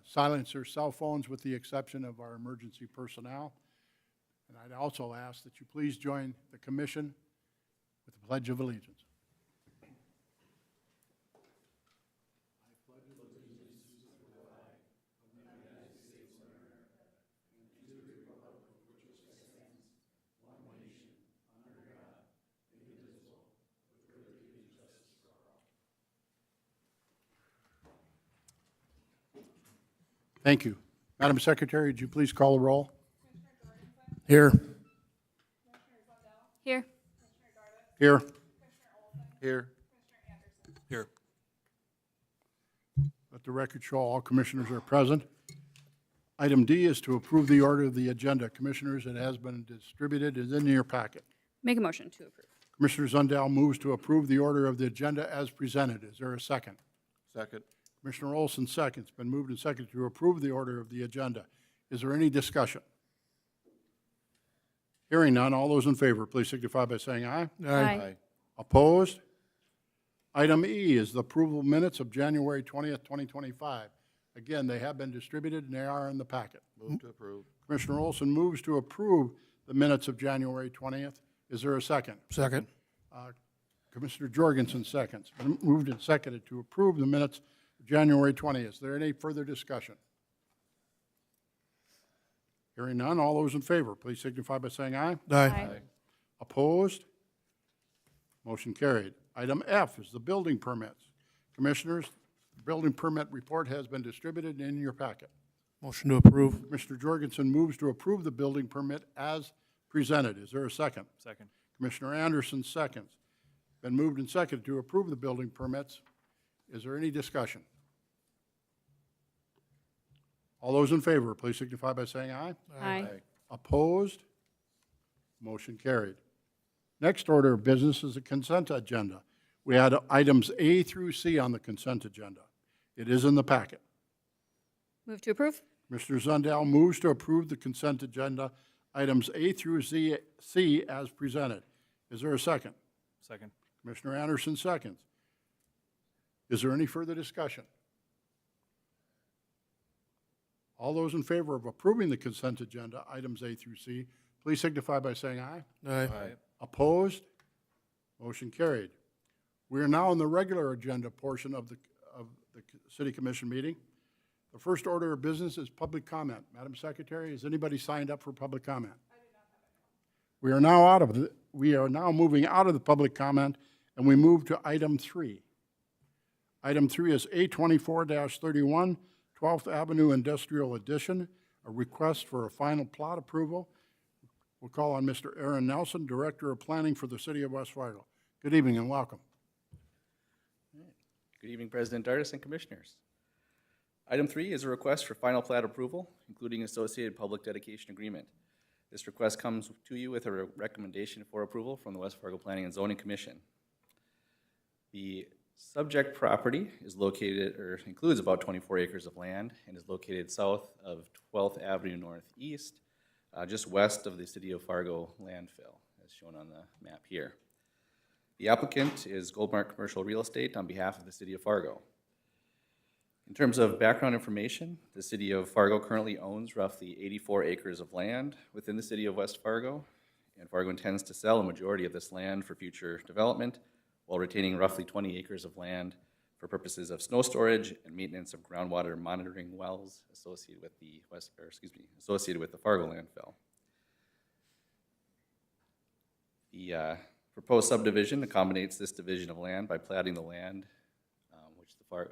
silence their cell phones with the exception of our emergency personnel. And I'd also ask that you please join the commission with the Pledge of Allegiance. Thank you. Madam Secretary, would you please call the roll? Here. Here. Here. Here. Here. Let the record show all commissioners are present. Item D is to approve the order of the agenda. Commissioners, it has been distributed. It is in your packet. Make a motion to approve. Commissioner Zundell moves to approve the order of the agenda as presented. Is there a second? Second. Commissioner Olson seconds. Been moved and seconded to approve the order of the agenda. Is there any discussion? Hearing none, all those in favor, please signify by saying aye. Aye. Opposed? Item E is the approval of minutes of January 20th, 2025. Again, they have been distributed and they are in the packet. Move to approve. Commissioner Olson moves to approve the minutes of January 20th. Is there a second? Second. Commissioner Jorgensen seconds. Been moved and seconded to approve the minutes of January 20th. Is there any further discussion? Hearing none, all those in favor, please signify by saying aye. Aye. Opposed? Motion carried. Item F is the building permits. Commissioners, the building permit report has been distributed in your packet. Motion to approve. Commissioner Jorgensen moves to approve the building permit as presented. Is there a second? Second. Commissioner Anderson seconds. Been moved and seconded to approve the building permits. Is there any discussion? All those in favor, please signify by saying aye. Aye. Opposed? Motion carried. Next order of business is the consent agenda. We had items A through C on the consent agenda. It is in the packet. Move to approve. Commissioner Zundell moves to approve the consent agenda, items A through C as presented. Is there a second? Second. Commissioner Anderson seconds. Is there any further discussion? All those in favor of approving the consent agenda, items A through C, please signify by saying aye. Aye. Opposed? Motion carried. We are now in the regular agenda portion of the City Commission meeting. The first order of business is public comment. Madam Secretary, has anybody signed up for public comment? I do not have anyone. We are now moving out of the public comment, and we move to item 3. Item 3 is A24-31, 12th Avenue Industrial Addition, a request for a final plot approval. We'll call on Mr. Aaron Nelson, Director of Planning for the City of West Fargo. Good evening and welcome. Good evening, President Dardis and Commissioners. Item 3 is a request for final plat approval, including associated public dedication agreement. This request comes to you with a recommendation for approval from the West Fargo Planning and Zoning Commission. The subject property is located, or includes about 24 acres of land and is located south of 12th Avenue Northeast, just west of the City of Fargo landfill, as shown on the map here. The applicant is Goldmark Commercial Real Estate on behalf of the City of Fargo. In terms of background information, the City of Fargo currently owns roughly 84 acres of land within the City of West Fargo, and Fargo intends to sell a majority of this land for future development while retaining roughly 20 acres of land for purposes of snow storage and maintenance of groundwater monitoring wells associated with the Fargo landfill. The proposed subdivision accommodates this division of land by platting the land,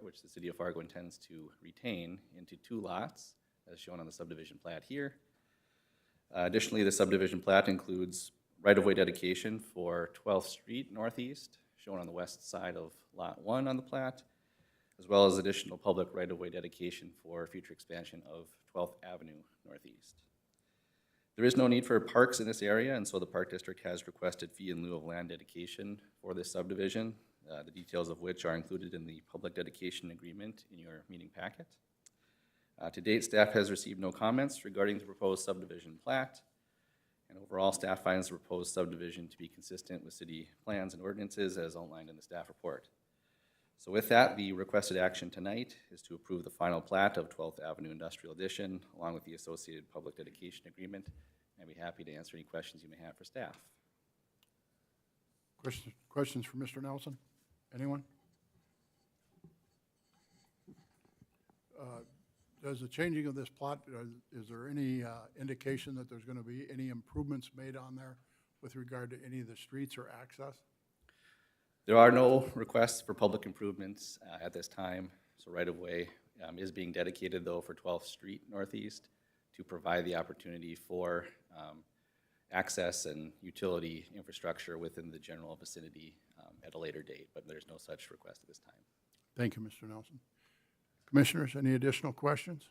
which the City of Fargo intends to retain, into 2 lots, as shown on the subdivision plat here. Additionally, the subdivision plat includes right-of-way dedication for 12th Street Northeast, shown on the west side of Lot 1 on the plat, as well as additional public right-of-way dedication for future expansion of 12th Avenue Northeast. There is no need for parks in this area, and so the Park District has requested fee in lieu of land dedication for this subdivision, the details of which are included in the public dedication agreement in your meeting packet. To date, staff has received no comments regarding the proposed subdivision plat, and overall, staff finds the proposed subdivision to be consistent with city plans and ordinances as outlined in the staff report. So with that, the requested action tonight is to approve the final plat of 12th Avenue Industrial Edition, along with the associated public dedication agreement. I'd be happy to answer any questions you may have for staff. Questions for Mr. Nelson? Anyone? Does the changing of this plot, is there any indication that there's going to be any improvements made on there with regard to any of the streets or access? There are no requests for public improvements at this time. So right-of-way is being dedicated, though, for 12th Street Northeast to provide the opportunity for access and utility infrastructure within the general vicinity at a later date, but there's no such request at this time. Thank you, Mr. Nelson. Commissioners, any additional questions?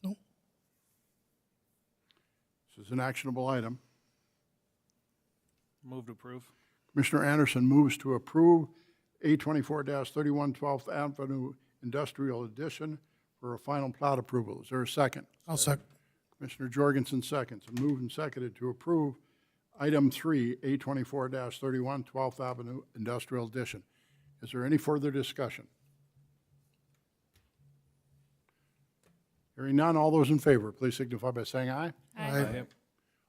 No. This is an actionable item. Move to approve. Commissioner Anderson moves to approve A24-31 12th Avenue Industrial Edition for a final plat approval. Is there a second? I'll second. Commissioner Jorgensen seconds. Moved and seconded to approve item 3, A24-31 12th Avenue Industrial Edition. Is there any further discussion? Hearing none, all those in favor, please signify by saying aye. Aye.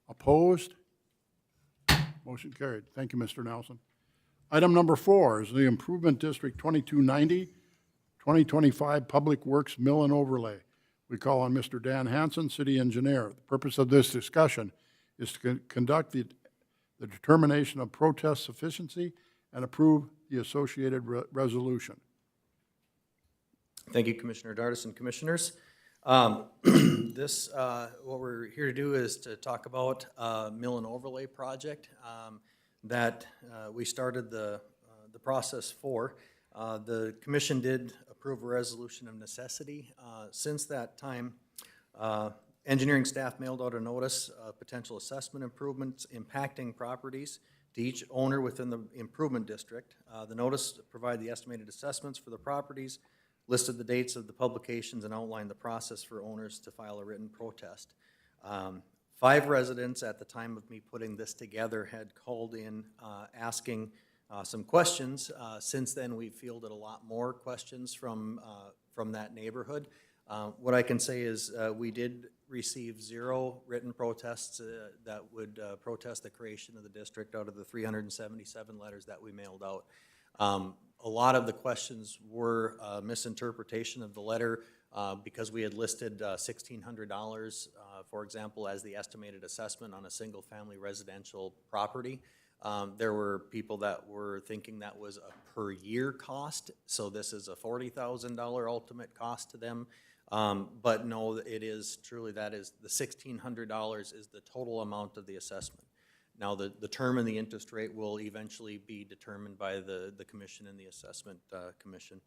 Opposed? Motion carried. Thank you, Mr. Nelson. Item number 4 is the Improvement District 2290, 2025 Public Works Mill and Overlay. We call on Mr. Dan Hansen, City Engineer. The purpose of this discussion is to conduct the determination of protest sufficiency and approve the associated resolution. Thank you, Commissioner Dardis and Commissioners. What we're here to do is to talk about mill and overlay project that we started the process for. The commission did approve a resolution of necessity. Since that time, engineering staff mailed out a notice of potential assessment improvements impacting properties to each owner within the improvement district. The notice provided the estimated assessments for the properties, listed the dates of the publications, and outlined the process for owners to file a written protest. 5 residents at the time of me putting this together had called in asking some questions. Since then, we've fielded a lot more questions from that neighborhood. What I can say is we did receive 0 written protests that would protest the creation of the district out of the 377 letters that we mailed out. A lot of the questions were misinterpretation of the letter because we had listed $1,600, for example, as the estimated assessment on a single-family residential property. There were people that were thinking that was a per-year cost, so this is a $40,000 ultimate cost to them. But no, it is truly, that is, the $1,600 is the total amount of the assessment. Now, the term and the interest rate will eventually be determined by the commission and the assessment commission.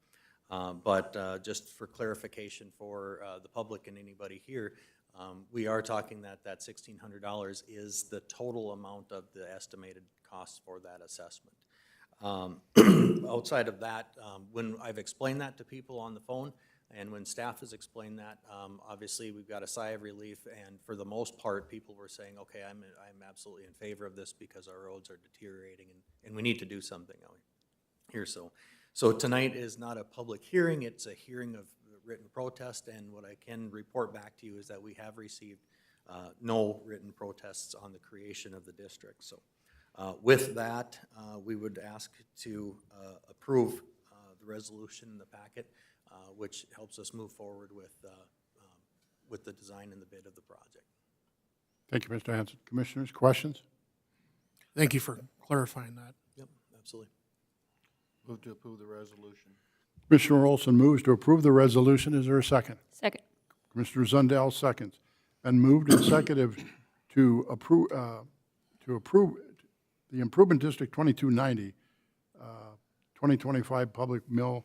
But just for clarification for the public and anybody here, we are talking that $1,600 is the total amount of the estimated costs for that assessment. Outside of that, when I've explained that to people on the phone, and when staff has explained that, obviously we've got a sigh of relief, and for the most part, people were saying, okay, I'm absolutely in favor of this because our roads are deteriorating and we need to do something out here. So tonight is not a public hearing, it's a hearing of written protest, and what I can report back to you is that we have received no written protests on the creation of the district. So with that, we would ask to approve the resolution in the packet, which helps us move forward with the design and the bid of the project. Thank you, Mr. Hanson. Commissioners, questions? Thank you for clarifying that. Yep, absolutely. Move to approve the resolution. Commissioner Olson moves to approve the resolution. Is there a second? Second. Commissioner Zundell seconds. And moved and seconded to approve the Improvement District 2290, 2025 Public Mill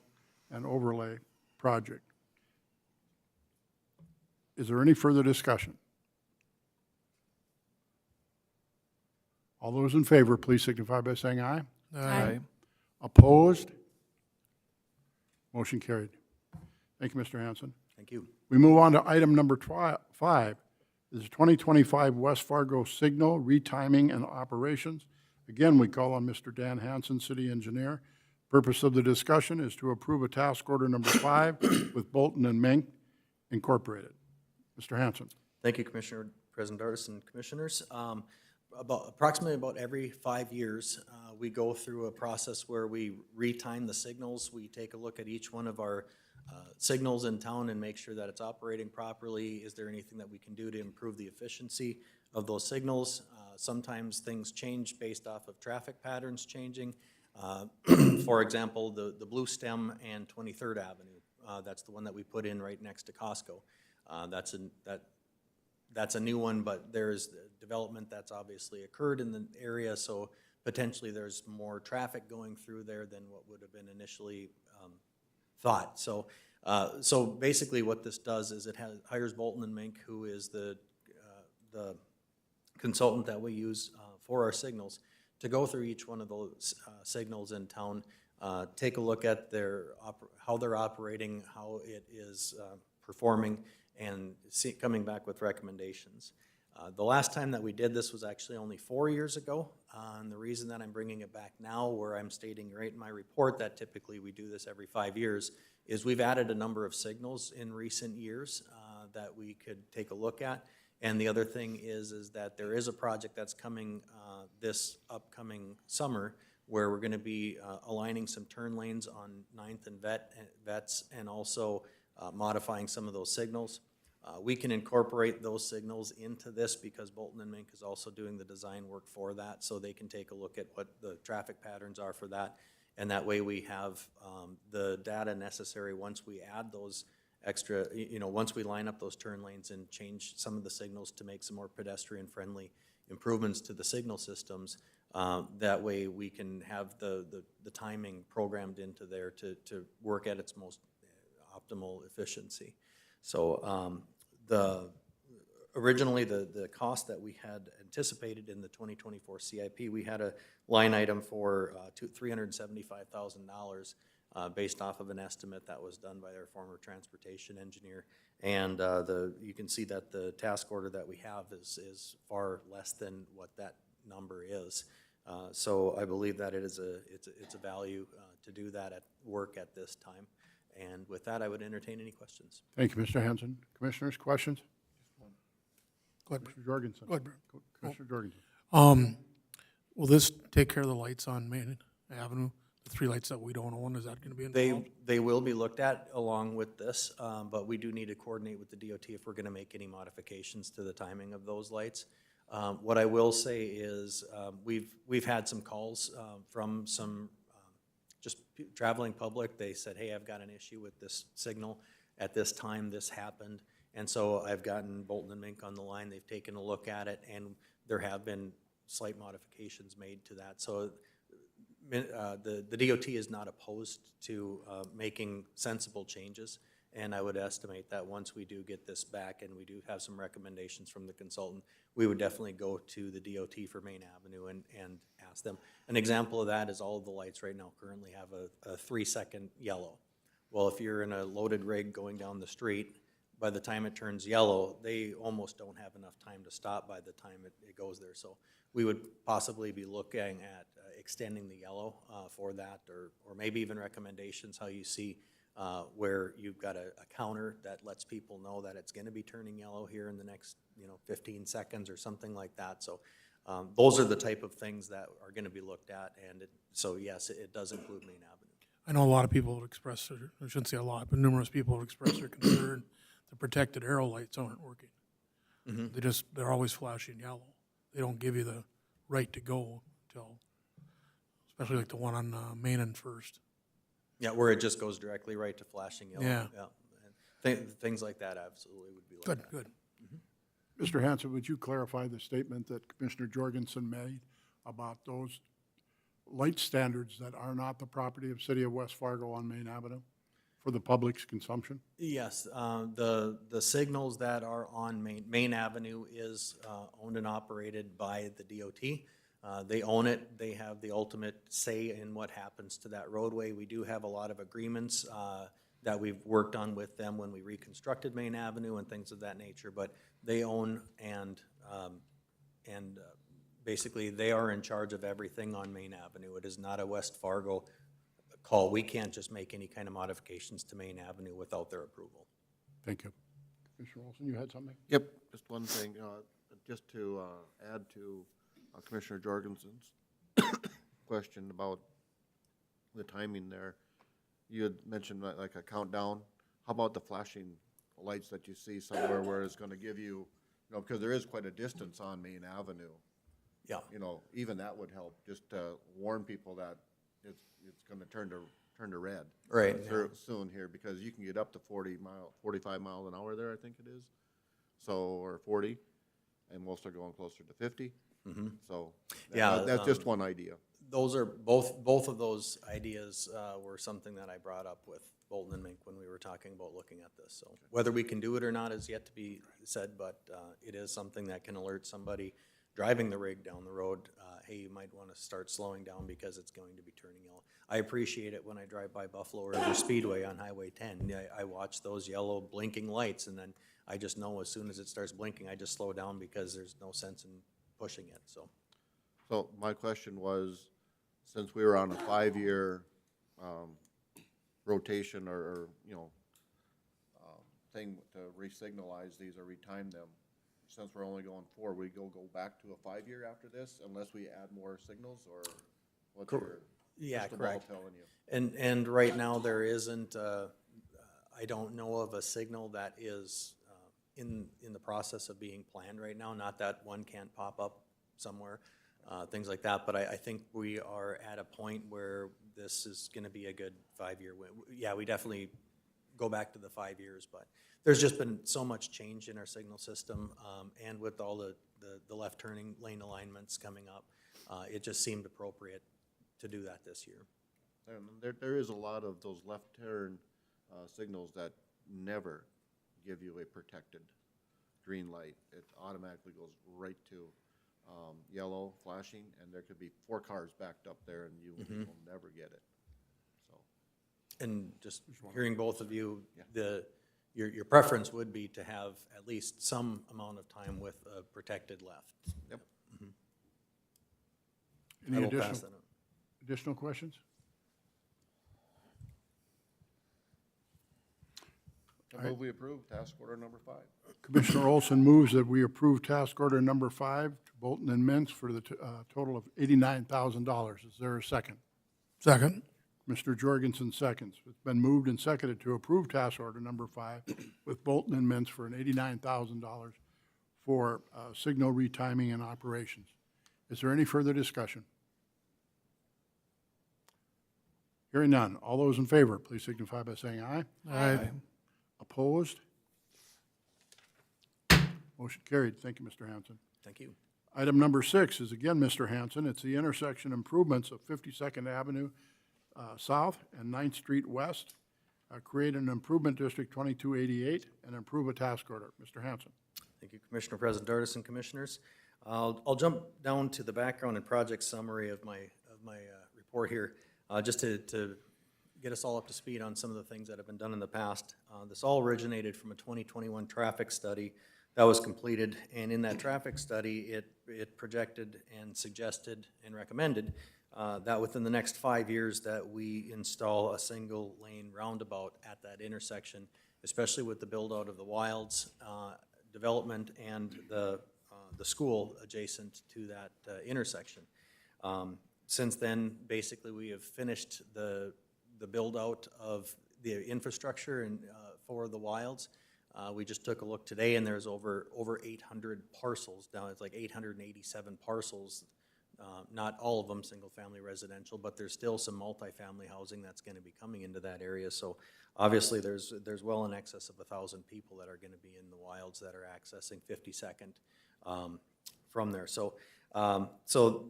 and Overlay Project. Is there any further discussion? All those in favor, please signify by saying aye. Aye. Opposed? Motion carried. Thank you, Mr. Hanson. Thank you. We move on to item number 5. This is 2025 West Fargo Signal Retiming and Operations. Again, we call on Mr. Dan Hansen, City Engineer. Purpose of the discussion is to approve a task order number 5 with Bolton and Mink Incorporated. Mr. Hanson. Thank you, Commissioner, President Dartis, and Commissioners. Approximately about every 5 years, we go through a process where we retime the signals. We take a look at each one of our signals in town and make sure that it's operating properly. Is there anything that we can do to improve the efficiency of those signals? Sometimes things change based off of traffic patterns changing. For example, the Blue Stem and 23rd Avenue, that's the one that we put in right next to Costco. That's a new one, but there's development that's obviously occurred in the area, so potentially there's more traffic going through there than what would have been initially thought. So basically what this does is it hires Bolton and Mink, who is the consultant that we use for our signals, to go through each one of those signals in town, take a look at how they're operating, how it is performing, and coming back with recommendations. The last time that we did this was actually only 4 years ago, and the reason that I'm bringing it back now, where I'm stating right in my report that typically we do this every 5 years, is we've added a number of signals in recent years that we could take a look at. And the other thing is that there is a project that's coming this upcoming summer where we're going to be aligning some turn lanes on 9th and Vets, and also modifying some of those signals. We can incorporate those signals into this because Bolton and Mink is also doing the design work for that, so they can take a look at what the traffic patterns are for that. And that way we have the data necessary once we add those extra, once we line up those turn lanes and change some of the signals to make some more pedestrian-friendly improvements to the signal systems. That way we can have the timing programmed into there to work at its most optimal efficiency. So originally the cost that we had anticipated in the 2024 CIP, we had a line item for $375,000 based off of an estimate that was done by our former transportation engineer. And you can see that the task order that we have is far less than what that number is. So I believe that it's a value to do that at work at this time. And with that, I would entertain any questions. Thank you, Mr. Hanson. Commissioners, questions? Go ahead. Mr. Jorgensen. Go ahead, Brent. Commissioner Jorgensen. Will this take care of the lights on Main Avenue? The 3 lights that we don't own, is that going to be involved? They will be looked at along with this, but we do need to coordinate with the DOT if we're going to make any modifications to the timing of those lights. What I will say is we've had some calls from some just traveling public. They said, hey, I've got an issue with this signal. At this time, this happened. And so I've gotten Bolton and Mink on the line. They've taken a look at it, and there have been slight modifications made to that. So the DOT is not opposed to making sensible changes. And I would estimate that once we do get this back and we do have some recommendations from the consultant, we would definitely go to the DOT for Main Avenue and ask them. An example of that is all of the lights right now currently have a 3-second yellow. Well, if you're in a loaded rig going down the street, by the time it turns yellow, they almost don't have enough time to stop by the time it goes there. So we would possibly be looking at extending the yellow for that, or maybe even recommendations how you see where you've got a counter that lets people know that it's going to be turning yellow here in the next 15 seconds or something like that. So those are the type of things that are going to be looked at, and so yes, it does include Main Avenue. I know a lot of people have expressed, I shouldn't say a lot, but numerous people have expressed their concern the protected arrow lights aren't working. Mm-hmm. They're always flashing yellow. They don't give you the right to go until, especially like the one on Main and First. Yeah, where it just goes directly right to flashing yellow. Yeah. And things like that absolutely would be looked at. Good. Mr. Hanson, would you clarify the statement that Commissioner Jorgensen made about those light standards that are not the property of City of West Fargo on Main Avenue for the public's consumption? Yes, the signals that are on Main Avenue is owned and operated by the DOT. They own it. They have the ultimate say in what happens to that roadway. We do have a lot of agreements that we've worked on with them when we reconstructed Main Avenue and things of that nature, but they own and basically they are in charge of everything on Main Avenue. It is not a West Fargo call. We can't just make any kind of modifications to Main Avenue without their approval. Thank you. Commissioner Olson, you had something? Yep, just one thing, just to add to Commissioner Jorgensen's question about the timing there. You had mentioned like a countdown. How about the flashing lights that you see somewhere where it's gonna give you, because there is quite a distance on Main Avenue. Yeah. Even that would help, just to warn people that it's gonna turn to red. Right, Soon here, because you can get up to 45 miles an hour there, I think it is. So, or 40, and most are going closer to 50. So, Yeah, that's just one idea. Those are, both of those ideas were something that I brought up with Bolton and Mink when we were talking about looking at this. So whether we can do it or not is yet to be said, but it is something that can alert somebody driving the rig down the road, hey, you might want to start slowing down because it's going to be turning yellow. I appreciate it when I drive by Buffalo River Speedway on Highway 10. I watch those yellow blinking lights, and then I just know as soon as it starts blinking, I just slow down because there's no sense in pushing it, so. So my question was, since we were on a 5-year rotation or thing to re-signalize these or retime them, since we're only going 4, we go back to a 5-year after this unless we add more signals, or what's your Yeah, crystal ball correct. telling you? And right now, there isn't, I don't know of a signal that is in the process of being planned right now. Not that one can't pop up somewhere, things like that, but I think we are at a point where this is gonna be a good 5-year win. Yeah, we definitely go back to the 5 years, but there's just been so much change in our signal system, and with all the left turning lane alignments coming up, it just seemed appropriate to do that this year. And there is a lot of those left turn signals that never give you a protected green light. It automatically goes right to yellow flashing, and there could be 4 cars backed up there, and you will never get it. So, And just hearing both of you, your preference would be to have at least some amount of time with a protected left. yep. I Any will pass that on. additional questions? I move we approve task order number 5. Commissioner Olson moves that we approve task order number 5 to Bolton and Mintz for the total of $89,000. Is there a second? Second? Mr. Jorgensen seconds. It's been moved and seconded to approve task order number 5 with Bolton and Mintz for an $89,000 for signal retiming and operations. Is there any further discussion? Hearing none. All those in favor, please signify by saying aye. Aye. Opposed? Motion carried. Thank you, Mr. Hanson. Thank you. Item number 6 is again Mr. Hanson. It's the intersection improvements of 52nd Avenue South and 9th Street West. Create an improvement district 2288 and approve a task order. Mr. Hanson. Thank you, Commissioner President Dardis and Commissioners. I'll jump down to the background and project summary of my report here, just to get us all up to speed on some of the things that have been done in the past. This all originated from a 2021 traffic study that was completed, and in that traffic study, it projected and suggested and recommended that within the next 5 years that we install a single lane roundabout at that intersection, especially with the build out of the Wilds development and the school adjacent to that intersection. Since then, basically, we have finished the build out of the infrastructure and for the Wilds. We just took a look today, and there's over 800 parcels down. It's like 887 parcels. Not all of them single-family residential, but there's still some multifamily housing that's going to be coming into that area. So obviously, there's well in excess of 1,000 people that are going to be in the Wilds that are accessing 52nd from there. So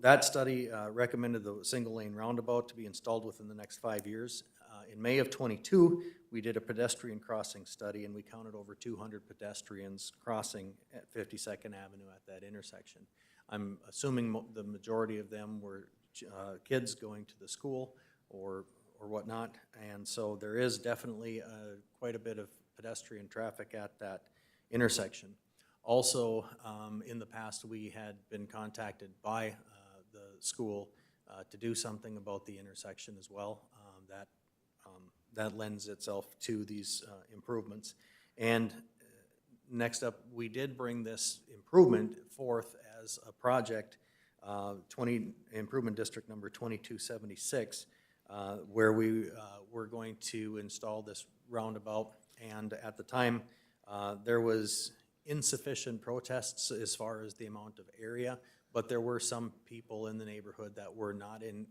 that study recommended the single-lane roundabout to be installed within the next 5 years. In May of '22, we did a pedestrian crossing study, and we counted over 200 pedestrians crossing at 52nd Avenue at that intersection. I'm assuming the majority of them were kids going to the school or whatnot, and so there is definitely quite a bit of pedestrian traffic at that intersection. Also, in the past, we had been contacted by the school to do something about the intersection as well. that lends itself to these improvements. And next up, we did bring this improvement forth as a project, Improvement District number 2276, where we were going to install this roundabout. And at the time, there was insufficient protests as far as the amount of area, but there were some people in the neighborhood that were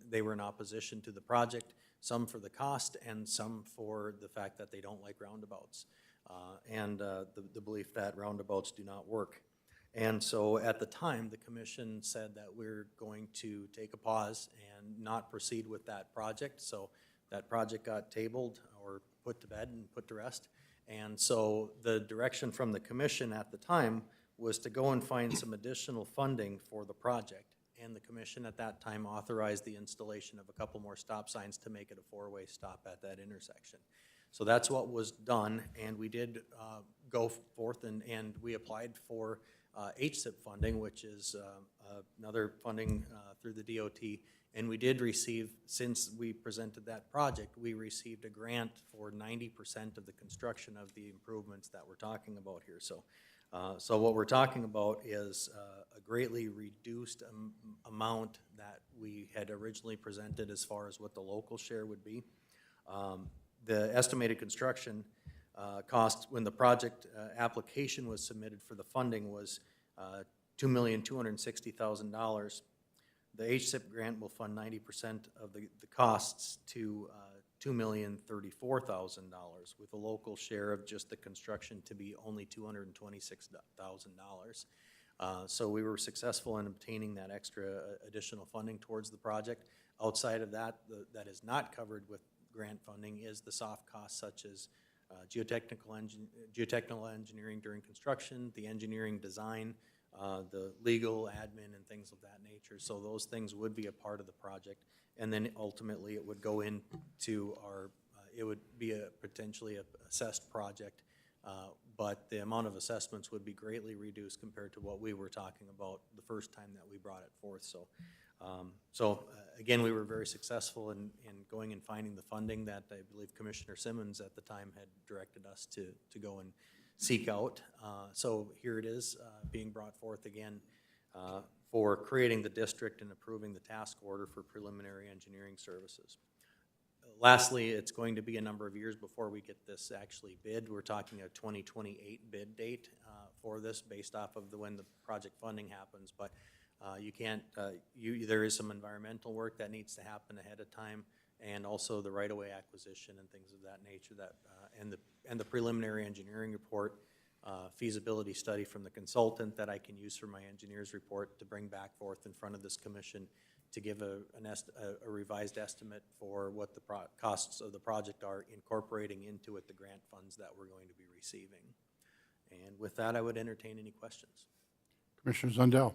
they were in opposition to the project, some for the cost and some for the fact that they don't like roundabouts, and the belief that roundabouts do not work. And so at the time, the commission said that we're going to take a pause and not proceed with that project. So that project got tabled or put to bed and put to rest. And so the direction from the commission at the time was to go and find some additional funding for the project. And the commission at that time authorized the installation of a couple more stop signs to make it a four-way stop at that intersection. So that's what was done, and we did go forth and we applied for HSIP funding, which is another funding through the DOT. And we did receive, since we presented that project, we received a grant for 90% of the construction of the improvements that we're talking about here. So, so what we're talking about is a greatly reduced amount that we had originally presented as far as what the local share would be. The estimated construction cost when the project application was submitted for the funding was $2,260,000. The HSIP grant will fund 90% of the costs to $2,034,000, with a local share of just the construction to be only $226,000. So we were successful in obtaining that extra additional funding towards the project. Outside of that, that is not covered with grant funding is the soft costs such as geotechnical engineering during construction, the engineering design, the legal, admin, and things of that nature. So those things would be a part of the project. And then ultimately it would go into our, it would be a potentially assessed project, but the amount of assessments would be greatly reduced compared to what we were talking about the first time that we brought it forth. So, again, we were very successful in going and finding the funding that I believe Commissioner Simmons at the time had directed us to go and seek out. So here it is being brought forth again for creating the district and approving the task order for preliminary engineering services. Lastly, it's going to be a number of years before we get this actually bid. We're talking a 2028 bid date for this based off of when the project funding happens, but you can't, there is some environmental work that needs to happen ahead of time, and also the right-of-way acquisition and things of that nature that, and the preliminary engineering report, feasibility study from the consultant that I can use for my engineer's report to bring back forth in front of this commission to give a revised estimate for what the costs of the project are, incorporating into it the grant funds that we're going to be receiving. And with that, I would entertain any questions. Commissioner Zundell.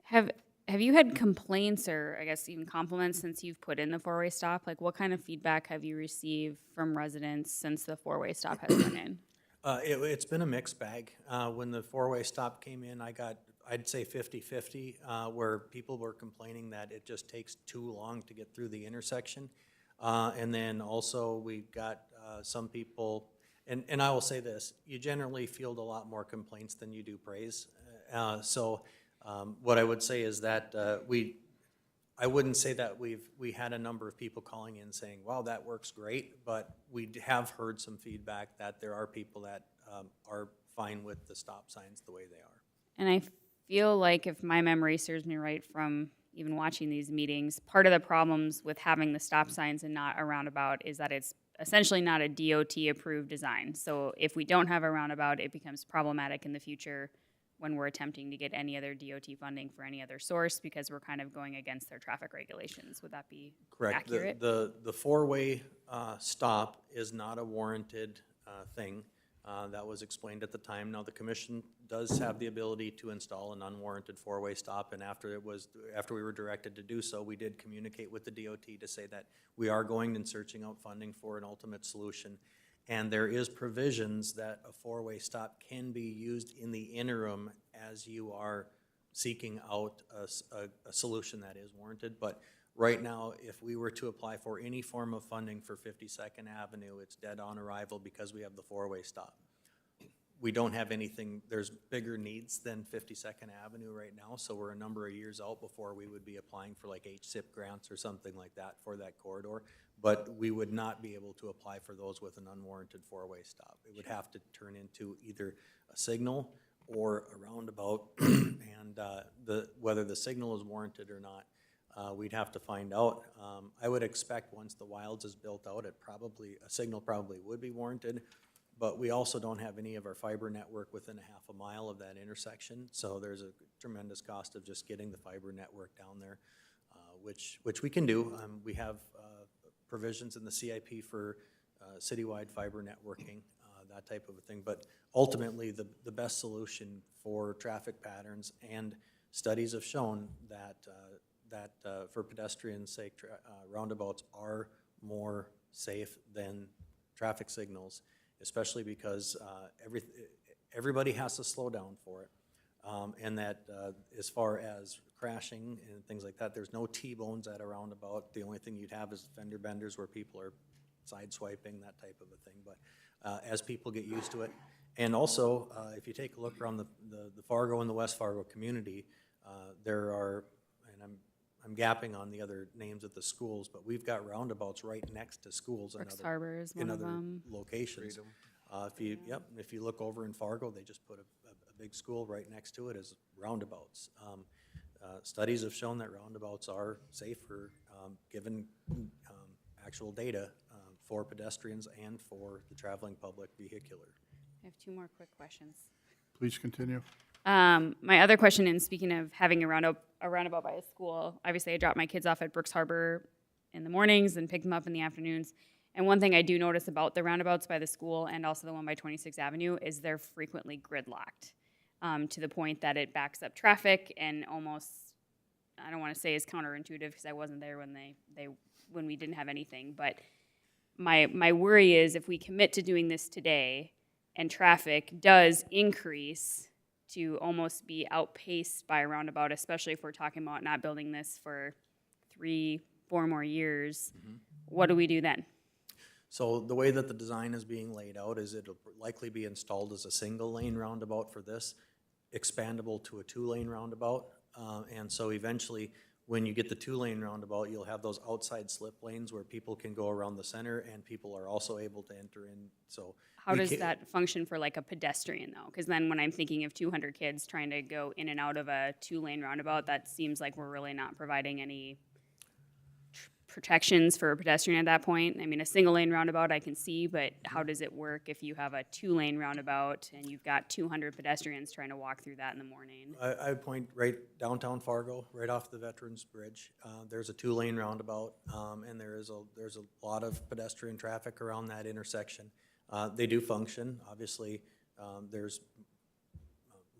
Have you had complaints or I guess even compliments since you've put in the four-way stop? Like what kind of feedback have you received from residents since the four-way stop has been in? It's been a mixed bag. When the four-way stop came in, I'd say 50-50, where people were complaining that it just takes too long to get through the intersection. And then also we got some people, and I will say this, you generally field a lot more complaints than you do praise. What I would say is that I wouldn't say that we had a number of people calling in saying, wow, that works great, but we have heard some feedback that there are people that are fine with the stop signs the way they are. And I feel like if my memory serves me right from even watching these meetings, part of the problems with having the stop signs and not a roundabout is that it's essentially not a DOT-approved design. So if we don't have a roundabout, it becomes problematic in the future when we're attempting to get any other DOT funding for any other source because we're kind of going against their traffic regulations. Would that be accurate? Correct. The four-way stop is not a warranted thing. That was explained at the time. Now, the commission does have the ability to install an unwarranted four-way stop, and after we were directed to do so, we did communicate with the DOT to say that we are going and searching out funding for an ultimate solution. And there is provisions that a four-way stop can be used in the interim as you are seeking out a solution that is warranted. But Right now, if we were to apply for any form of funding for 52nd Avenue, it's dead on arrival because we have the four-way stop. We don't have anything, there's bigger needs than 52nd Avenue right now, so we're a number of years out before we would be applying for like HSIP grants or something like that for that corridor. But we would not be able to apply for those with an unwarranted four-way stop. It would have to turn into either a signal or a roundabout, and whether the signal is warranted or not, we'd have to find out. I would expect once the Wilds is built out, a signal probably would be warranted, but we also don't have any of our fiber network within a half a mile of that intersection, so there's a tremendous cost of just getting the fiber network down there, which we can do. We have provisions in the CIP for citywide fiber networking, that type of a thing, but ultimately the best solution for traffic patterns, and studies have shown that for pedestrians' sake, roundabouts are more safe than traffic signals, especially because everybody has to slow down for it. And that as far as crashing and things like that, there's no T-bones at a roundabout. The only thing you'd have is fender benders where people are side-swiping, that type of a thing. But as people get used to it, and also if you take a look around the Fargo and the West Fargo community, there are, and I'm gapping on the other names of the schools, but we've got roundabouts right next to schools in Brooks Harbor is one in of other them. locations. If you look over in Fargo, they just put a big school right next to it as roundabouts. Studies have shown that roundabouts are safer, given actual data for pedestrians and for the traveling public vehicular. I have two more quick questions. Please continue. My other question, and speaking of having a roundabout by a school, obviously I drop my kids off at Brooks Harbor in the mornings and pick them up in the afternoons. And one thing I do notice about the roundabouts by the school and also the one by 26th Avenue is they're frequently gridlocked, to the point that it backs up traffic and almost, I don't want to say is counterintuitive because I wasn't there when we didn't have anything, but my worry is if we commit to doing this today and traffic does increase to almost be outpaced by a roundabout, especially if we're talking about not building this for 3-4 more years, what do we do then? So the way that the design is being laid out is it'll likely be installed as a single lane roundabout for this, expandable to a 2-lane roundabout. And so eventually, when you get the 2-lane roundabout, you'll have those outside slip lanes where people can go around the center and people are also able to enter in. So How does that function for like a pedestrian though? Because then when I'm thinking of 200 kids trying to go in and out of a 2-lane roundabout, that seems like we're really not providing any protections for a pedestrian at that point. I mean, a single lane roundabout I can see, but how does it work if you have a 2-lane roundabout and you've got 200 pedestrians trying to walk through that in the morning? I would point right downtown Fargo, right off the Veterans Bridge. There's a 2-lane roundabout, and there's a lot of pedestrian traffic around that intersection. They do function. Obviously, there's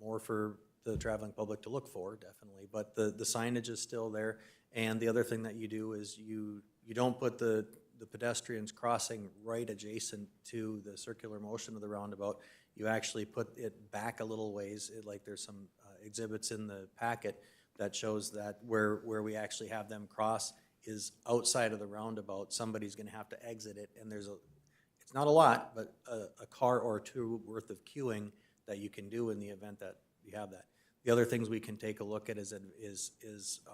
more for the traveling public to look for, definitely, but the signage is still there. And the other thing that you do is you don't put the pedestrians crossing right adjacent to the circular motion of the roundabout. You actually put it back a little ways. Like there's some exhibits in the packet that shows that where we actually have them cross is outside of the roundabout. Somebody's going to have to exit it, and it's not a lot, but a car or two worth of queuing that you can do in the event that you have that. The other things we can take a look at is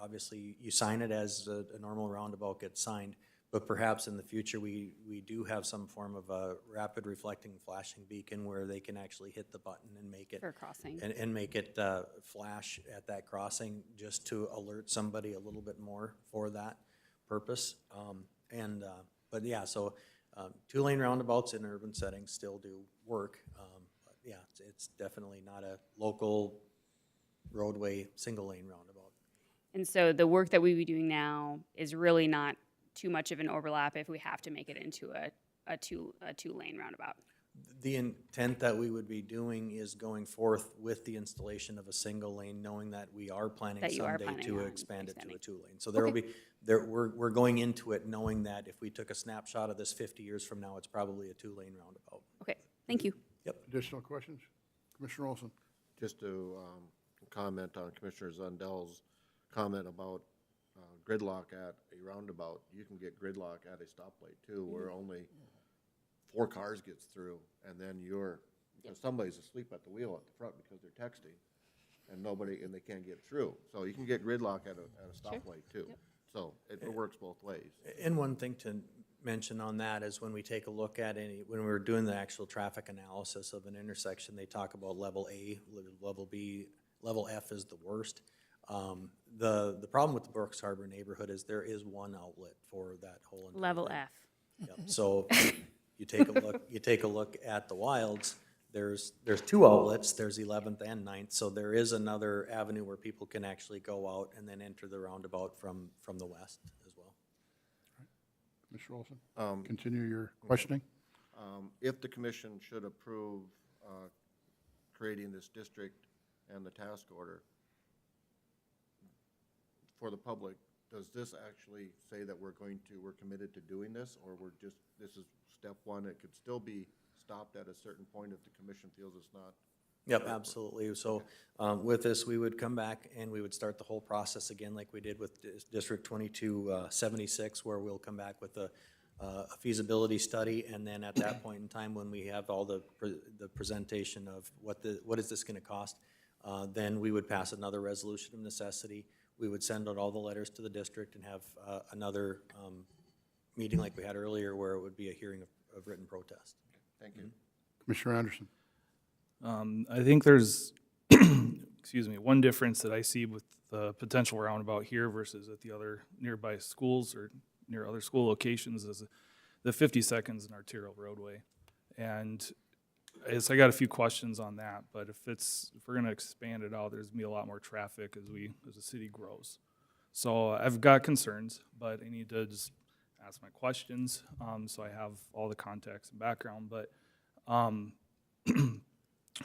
obviously you sign it as a normal roundabout gets signed, but perhaps in the future we do have some form of a rapid reflecting flashing beacon where they can actually hit the button and make it For crossing. and make it flash at that crossing just to alert somebody a little bit more for that purpose. But yeah, so 2-lane roundabouts in urban settings still do work. But yeah, it's definitely not a local roadway single-lane roundabout. And so the work that we be doing now is really not too much of an overlap if we have to make it into a 2-lane roundabout. The intent that we would be doing is going forth with the installation of a single lane, knowing that we are planning That you are someday planning to on expand it to a expanding. 2-lane. So we're going into it knowing that if we took a snapshot of this 50 years from now, it's probably a 2-lane roundabout. Okay, thank you. Additional questions? Commissioner Olson? Just to comment on Commissioner Zundel's comment about gridlock at a roundabout, you can get gridlock at a stoplight too, where only 4 cars gets through, and then somebody's asleep at the wheel at the front because they're texting, and they can't get through. So you can get gridlock at a stoplight too. So it works both ways. And one thing to mention on that is when we take a look at when we're doing the actual traffic analysis of an intersection, they talk about level A, level B, level F is the worst. The problem with the Brooks Harbor neighborhood is there is one outlet for that whole entire Level thing. F. Yep. So you take a look at the Wilds, there's 2 outlets, there's 11th and 9th, so there is another avenue where people can actually go out and then enter the roundabout from the west as well. Mr. Olson, continue your questioning. If the commission should approve creating this district and the task order for the public, does this actually say that we're committed to doing this, or this is step 1? It could still be stopped at a certain point if the commission feels it's not. Yep, absolutely. So with this, we would come back and we would start the whole process again like we did with District 2276, where we'll come back with a feasibility study, and then at that point in time, when we have all the presentation of what is this going to cost, then we would pass another resolution of necessity. We would send out all the letters to the district and have another meeting like we had earlier, where it would be a hearing of written protest. Thank you. Commissioner Anderson. I think there's, excuse me, one difference that I see with the potential roundabout here versus at the other nearby schools or near other school locations is the 50 seconds in arterial roadway. And I got a few questions on that, but if we're gonna expand it out, there's gonna be a lot more traffic as the city grows. So I've got concerns, but I need to just ask my questions, so I have all the context and background, but,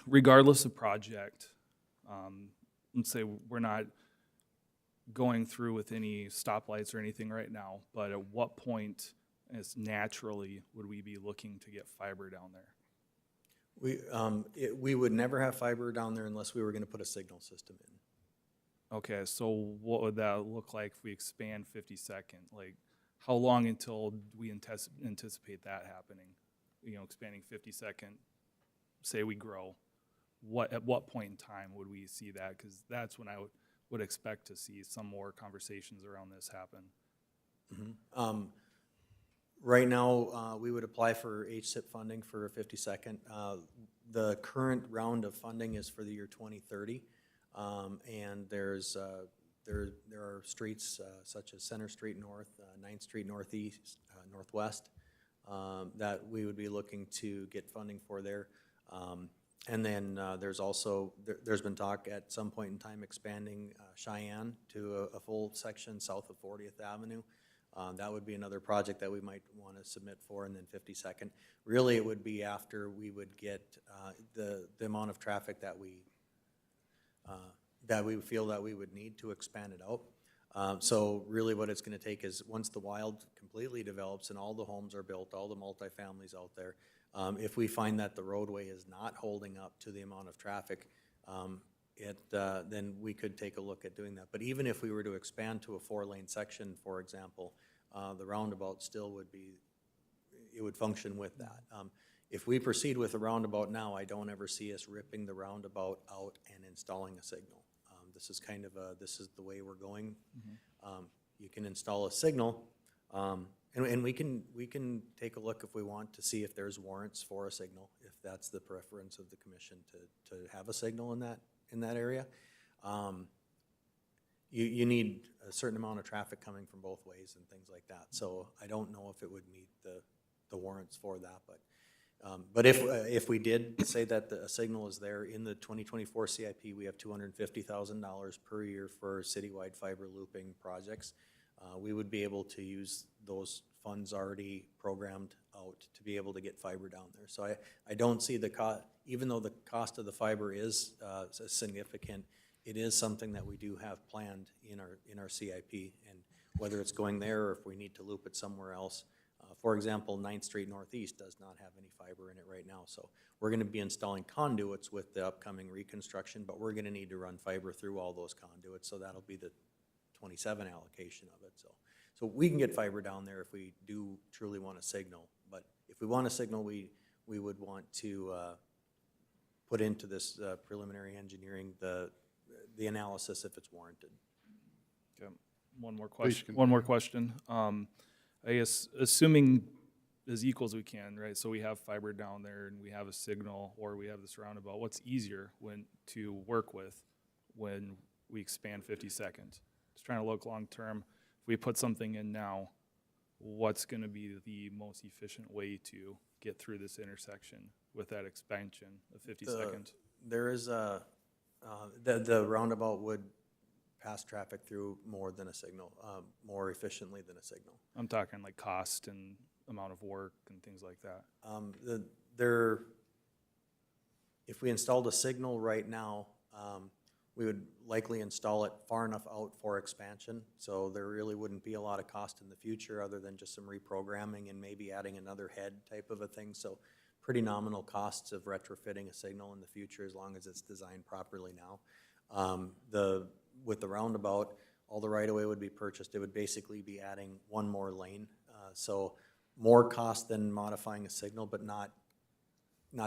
regardless of project, let's say we're not going through with any stoplights or anything right now, but at what point naturally would we be looking to get fiber down there? We would never have fiber down there unless we were going to put a signal system in. Okay, so what would that look like if we expand 52nd? Like, how long until we anticipate that happening? You know, expanding 52nd, say we grow, at what point in time would we see that? Because that's when I would expect to see some more conversations around this happen. Mm-hmm. Right now, we would apply for HSIP funding for a 52nd. The current round of funding is for the year 2030, and there are streets such as Center Street North, 9th Street Northeast, Northwest, that we would be looking to get funding for there. And then there's also, there's been talk at some point in time expanding Cheyenne to a full section south of 40th Avenue. That would be another project that we might want to submit for, and then 52nd. Really, it would be after we would get the amount of traffic that we feel that we would need to expand it out. So really what it's going to take is once the Wild completely develops and all the homes are built, all the multifamilies out there, if we find that the roadway is not holding up to the amount of traffic, then we could take a look at doing that. But even if we were to expand to a 4-lane section, for example, the roundabout still would function with that. If we proceed with the roundabout now, I don't ever see us ripping the roundabout out and installing a signal. This is kind of this is the way we're going. Mm-hmm. You can install a signal, and we can take a look if we want to see if there's warrants for a signal, if that's the preference of the commission to have a signal in that area. You need a certain amount of traffic coming from both ways and things like that. So I don't know if it would meet the warrants for that, but if we did say that a signal is there in the 2024 CIP, we have $250,000 per year for citywide fiber looping projects. We would be able to use those funds already programmed out to be able to get fiber down there. So I don't see the cost, even though the cost of the fiber is significant, it is something that we do have planned in our CIP, and whether it's going there or if we need to loop it somewhere else. For example, 9th Street Northeast does not have any fiber in it right now, so we're going to be installing conduits with the upcoming reconstruction, but we're going to need to run fiber through all those conduits, so that'll be the 27 allocation of it, so. So we can get fiber down there if we do truly want a signal, but if we want a signal, we would want to put into this preliminary engineering the analysis if it's warranted. Okay, one more Please question, one more question. I guess, assuming as equal as we can, right, so we have fiber down there and we have a signal, or we have this roundabout, what's easier to work with when we expand 52nd? Just trying to look long-term. If we put something in now, what's gonna be the most efficient way to get through this intersection with that expansion of 52nd? There is the roundabout would pass traffic through more than a signal, more efficiently than a signal. I'm talking like cost and amount of work and things like that. If we installed a signal right now, we would likely install it far enough out for expansion, so there really wouldn't be a lot of cost in the future other than just some reprogramming and maybe adding another head type of a thing. So pretty nominal costs of retrofitting a signal in the future as long as it's designed properly now. With the roundabout, all the right-of-way would be purchased. It would basically be adding one more lane. So more cost than modifying a signal, but not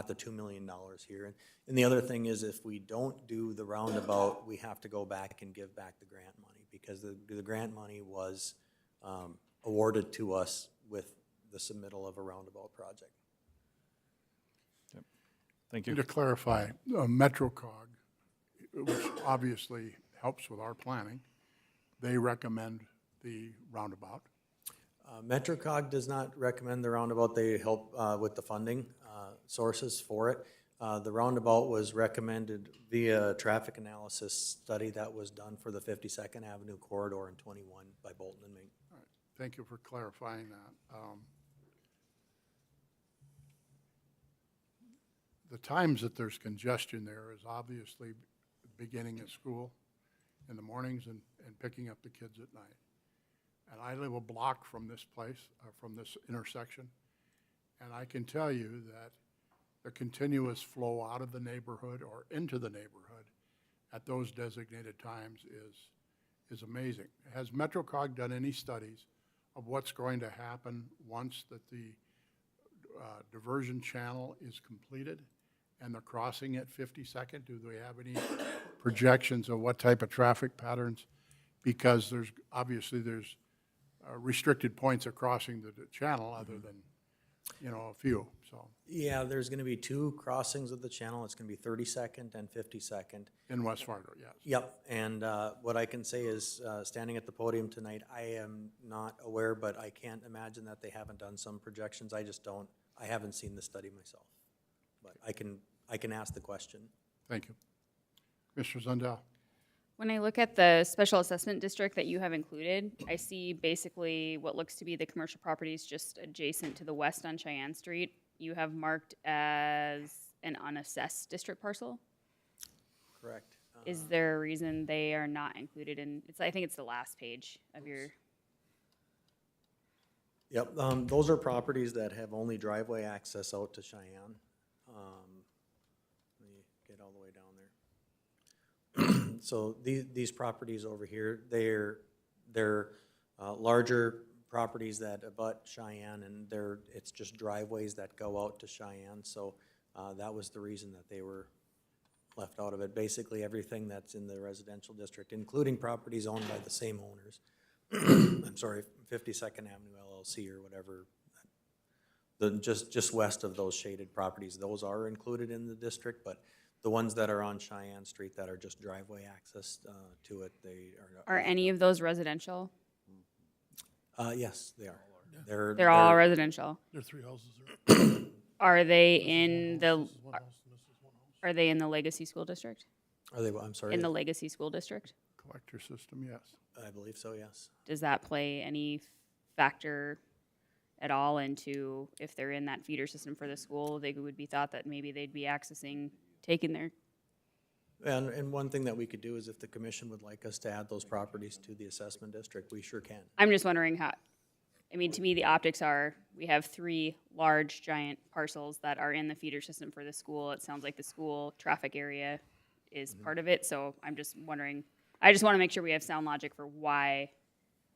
the $2 million here. And the other thing is, if we don't do the roundabout, we have to go back and give back the grant money, because the grant money was awarded to us with the submittal of a roundabout project. Thank And you. to clarify, MetroCog, which obviously helps with our planning, they recommend the roundabout. MetroCog does not recommend the roundabout. They help with the funding sources for it. The roundabout was recommended via traffic analysis study that was done for the 52nd Avenue corridor in 21 by Bolton and Mink. All right. Thank you for clarifying that. The times that there's congestion there is obviously beginning at school in the mornings and picking up the kids at night. And I live a block from this place, from this intersection, and I can tell you that the continuous flow out of the neighborhood or into the neighborhood at those designated times is amazing. Has MetroCog done any studies of what's going to happen once that the diversion channel is completed and the crossing at 52nd? Do they have any projections of what type of traffic patterns? Because there's restricted points of crossing the channel other than, a few, so. Yeah, there's going to be two crossings of the channel. It's going to be 32nd and 52nd. In West Fargo, yes. Yep, and what I can say is, standing at the podium tonight, I am not aware, but I can't imagine that they haven't done some projections. I haven't seen the study myself. But I can ask the question. Thank you. Mr. Zundell? When I look at the special assessment district that you have included, I see basically what looks to be the commercial properties just adjacent to the west on Cheyenne Street. You have marked as an unassessed district parcel. Correct. Is there a reason they are not included in, I think it's the last page of your, Yep, those are properties that have only driveway access out to Cheyenne. Let me get all the way down there. So these properties over here, they're larger properties that abut Cheyenne, and it's just driveways that go out to Cheyenne. So that was the reason that they were left out of it. Basically, everything that's in the residential district, including properties owned by the same owners. I'm sorry, 52nd Avenue LLC or whatever. Just west of those shaded properties, those are included in the district, but the ones that are on Cheyenne Street that are just driveway access to it, they are. are any of those residential? Yes, they are. They're all residential. There are three houses there. Are they in the, This is one house and this is one house. are they in the Legacy School District? Are they, I'm sorry? In the Legacy School District? Collector system, yes. I believe so, yes. Does that play any factor at all into if they're in that feeder system for the school, they would be thought that maybe they'd be accessing, taking their, And one thing that we could do is if the commission would like us to add those properties to the assessment district, we sure can. I'm just wondering how, I mean, to me, the optics are, we have 3 large giant parcels that are in the feeder system for the school. It sounds like the school traffic area is part of it, so I'm just wondering I just want to make sure we have sound logic for why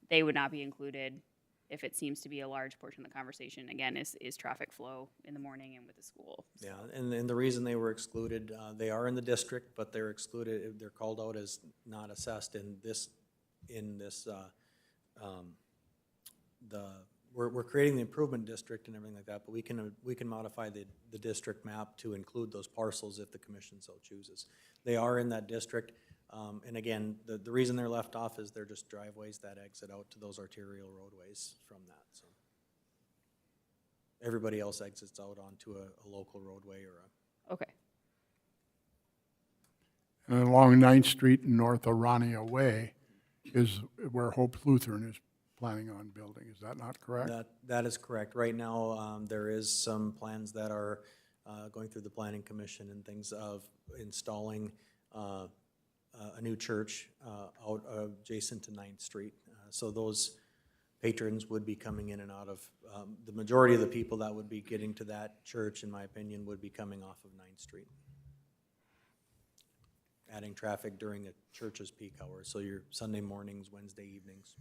they would not be included if it seems to be a large portion of the conversation, again, is traffic flow in the morning and with the school. Yeah, and the reason they were excluded, they are in the district, but they're excluded, they're called out as not assessed in this, we're creating the improvement district and everything like that, but we can modify the district map to include those parcels if the commission so chooses. They are in that district, and again, the reason they're left off is they're just driveways that exit out to those arterial roadways from that, so. Everybody else exits out onto a local roadway or a. Okay. And along 9th Street and North Orania Way is where Hope Lutheran is planning on building. Is that not correct? That is correct. Right now, there is some plans that are going through the planning commission and things of installing a new church out adjacent to 9th Street. So those patrons would be coming in and out of, the majority of the people that would be getting to that church, in my opinion, would be coming off of 9th Street. Adding traffic during a church's peak hours, so your Sunday mornings, Wednesday evenings.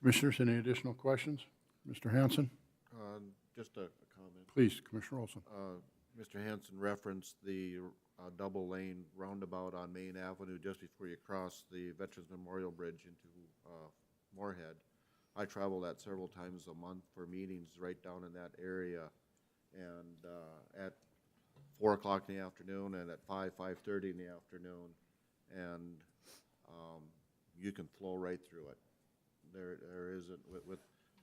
Commissioners, any additional questions? Mr. Hanson? Just a comment. Please, Commissioner Olson. Mr. Hanson referenced the double lane roundabout on Main Avenue just before you cross the Veterans Memorial Bridge into Moorhead. I travel that several times a month for meetings right down in that area, and at 4 o'clock in the afternoon and at 5:30 in the afternoon, and you can flow right through it. There isn't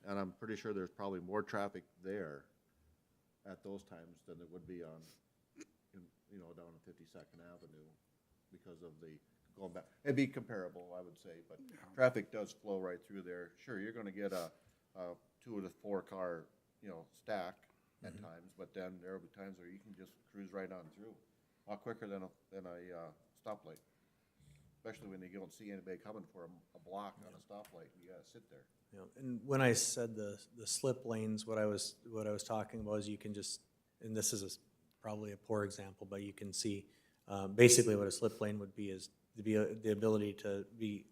and I'm pretty sure there's probably more traffic there at those times than there would be on, down on 52nd Avenue because of the going back. It'd be comparable, I would say, but traffic does flow right through there. Sure, you're going to get a 2 to 4 car, stack at times, but then there will be times where you can just cruise right on through, a lot quicker than a stoplight. Especially when you don't see anybody coming for a block on a stoplight, you gotta sit there. Yeah, and when I said the slip lanes, what I was talking about is you can just, and this is probably a poor example, but you can see basically what a slip lane would be is the ability to be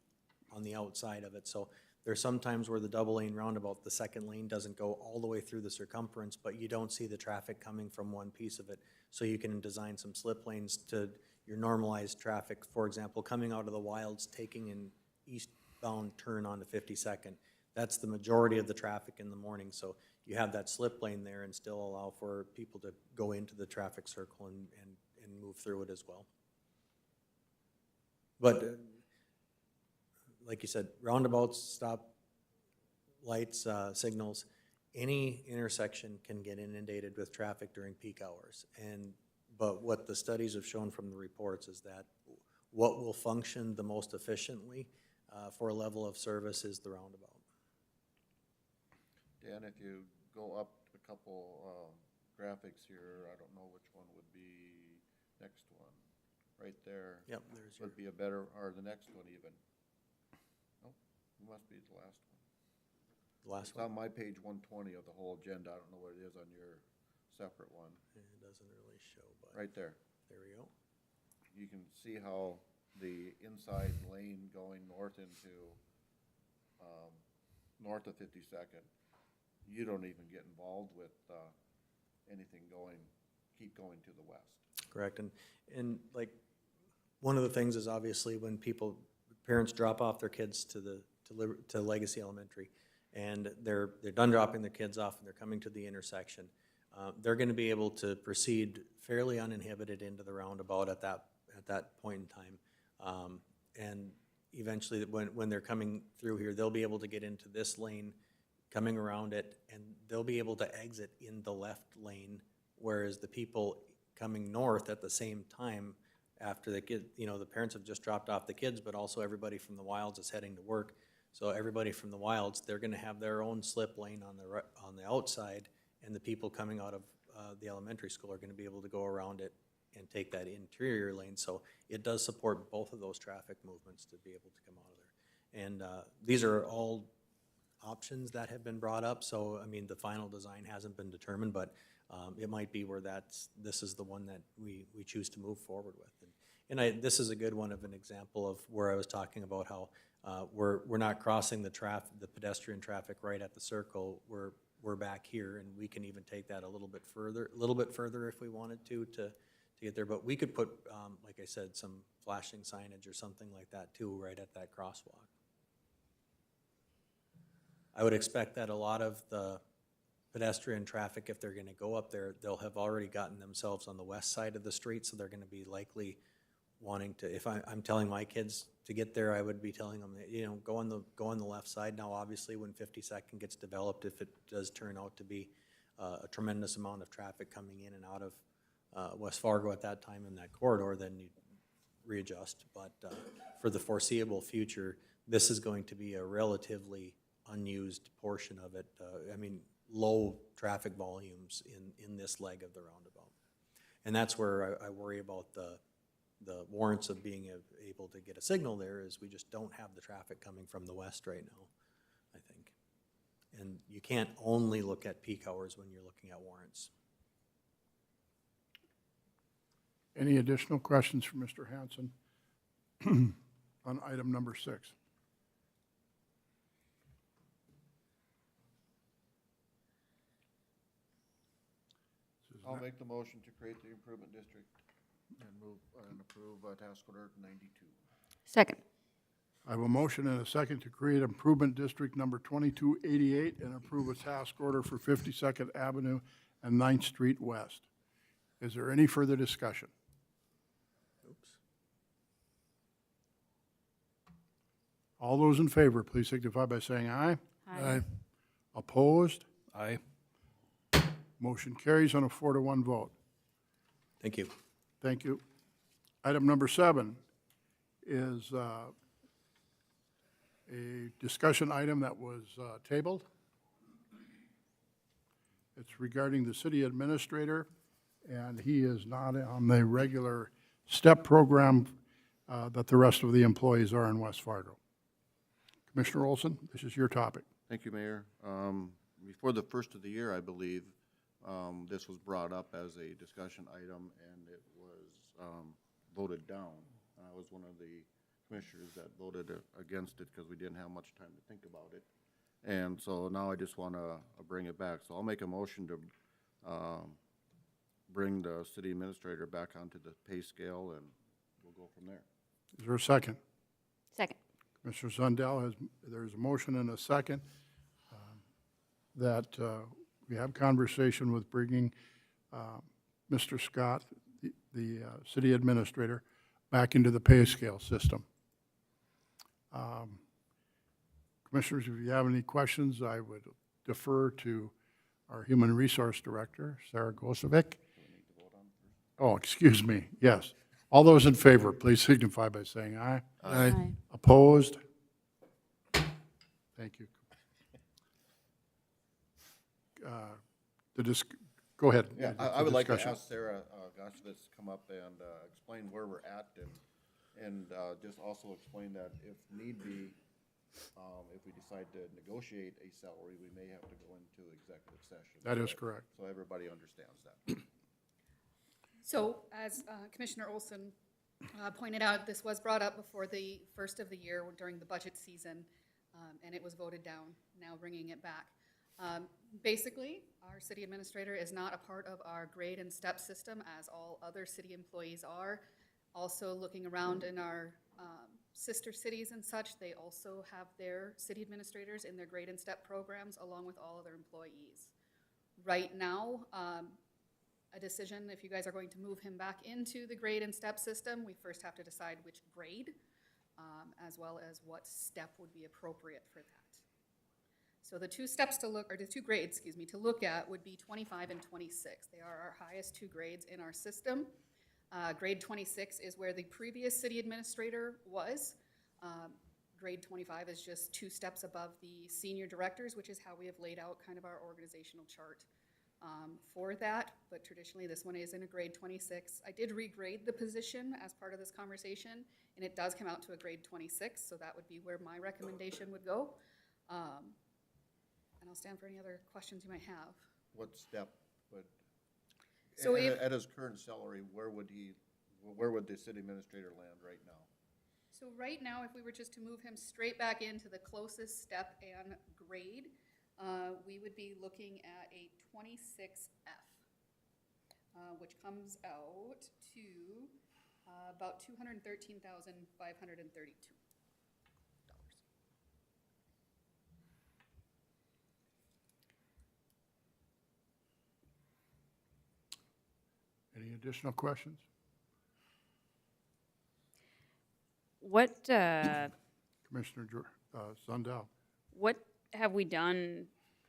on the outside of it. So there's some times where the double lane roundabout, the second lane doesn't go all the way through the circumference, but you don't see the traffic coming from one piece of it. So you can design some slip lanes to your normalized traffic, for example, coming out of the wilds, taking an eastbound turn onto 52nd. That's the majority of the traffic in the morning. So you have that slip lane there and still allow for people to go into the traffic circle and move through it as well. But like you said, roundabouts, stop lights, signals, any intersection can get inundated with traffic during peak hours. But what the studies have shown from the reports is that what will function the most efficiently for a level of service is the roundabout. Dan, if you go up a couple graphics here, I don't know which one would be next one. Right there. Yep, there's would be a better, or the next one even. Nope, it must be the last one. the last It's one. on my page 120 of the whole agenda. I don't know what it is on your separate one. It doesn't really show, but Right there. there we go. You can see how the inside lane going north into, north of 52nd, you don't even get involved with anything keep going to the west. Correct, and like, one of the things is obviously when parents drop off their kids to Legacy Elementary, and they're done dropping their kids off and they're coming to the intersection, they're gonna be able to proceed fairly uninhibited into the roundabout at that point in time. And eventually, when they're coming through here, they'll be able to get into this lane, coming around it, and they'll be able to exit in the left lane, whereas the people coming north at the same time after the parents have just dropped off the kids, but also everybody from the wilds is heading to work. So everybody from the wilds, they're gonna have their own slip lane on the outside, and the people coming out of the elementary school are gonna be able to go around it and take that interior lane. So it does support both of those traffic movements to be able to come out of there. And these are all options that have been brought up. So, I mean, the final design hasn't been determined, but it might be where this is the one that we choose to move forward with. And this is a good one of an example of where I was talking about how we're not crossing the pedestrian traffic right at the circle. We're back here, and we can even take that a little bit further if we wanted to get there. But we could put, like I said, some flashing signage or something like that too, right at that crosswalk. I would expect that a lot of the pedestrian traffic, if they're gonna go up there, they'll have already gotten themselves on the west side of the street, so they're gonna be likely wanting to, if I'm telling my kids to get there, I would be telling them, you know, go on the left side. Now, obviously, when 52nd gets developed, if it does turn out to be a tremendous amount of traffic coming in and out of West Fargo at that time in that corridor, then you readjust. But for the foreseeable future, this is going to be a relatively unused portion of it. I mean, low traffic volumes in this leg of the roundabout. And that's where I worry about the warrants of being able to get a signal there, is we just don't have the traffic coming from the west right now, I think. And you can't only look at peak hours when you're looking at warrants. Any additional questions for Mr. Hanson on item number 6? I'll make the motion to create the improvement district and move and approve task order 92. Second. I have a motion and a second to create improvement district number 2288 and approve a task order for 52nd Avenue and 9th Street West. Is there any further discussion? Oops. All those in favor, please signify by saying aye. Aye. Opposed? Aye. Motion carries on a 4-1 vote. Thank you. Thank you. Item number 7 is a discussion item that was tabled. It's regarding the city administrator, and he is not on the regular STEP program that the rest of the employees are in West Fargo. Commissioner Olson, this is your topic. Thank you, Mayor. Before the first of the year, I believe, this was brought up as a discussion item, and it was voted down. I was one of the commissioners that voted against it because we didn't have much time to think about it. And so now I just want to bring it back. So I'll make a motion to bring the city administrator back onto the pay scale, and we'll go from there. Is there a second? Second. Commissioner Zundell, there's a motion and a second that we have conversation with bringing Mr. Scott, the city administrator, back into the pay scale system. Commissioners, if you have any questions, I would defer to our Human Resource Director, Sarah Gosevic. Oh, excuse me, yes. All those in favor, please signify by saying aye. Aye. Opposed? Thank you. Go ahead. Yeah, I would like to ask Sarah Goshevitz to come up and explain where we're at, and just also explain that if need be, if we decide to negotiate a salary, we may have to go into executive session. That is correct. So everybody understands that. So, as Commissioner Olson pointed out, this was brought up before the first of the year during the budget season, and it was voted down, now bringing it back. Basically, our city administrator is not a part of our grade and step system, as all other city employees are. Also, looking around in our sister cities and such, they also have their city administrators in their grade and step programs, along with all other employees. Right now, a decision, if you guys are going to move him back into the grade and step system, we first have to decide which grade, as well as what step would be appropriate for that. So the two steps to look, or the two grades, excuse me, to look at would be 25 and 26. They are our highest two grades in our system. Grade 26 is where the previous city administrator was. Grade 25 is just 2 steps above the senior directors, which is how we have laid out kind of our organizational chart for that, but traditionally this one is in a grade 26. I did regrade the position as part of this conversation, and it does come out to a grade 26, so that would be where my recommendation would go. And I'll stand for any other questions you might have. What step would, So at his current salary, where would he Where would the city administrator land right now? So right now, if we were just to move him straight back into the closest step and grade, we would be looking at a 26F, which comes out to about $213,532. Any additional questions? What, Commissioner Sundell? what have we done,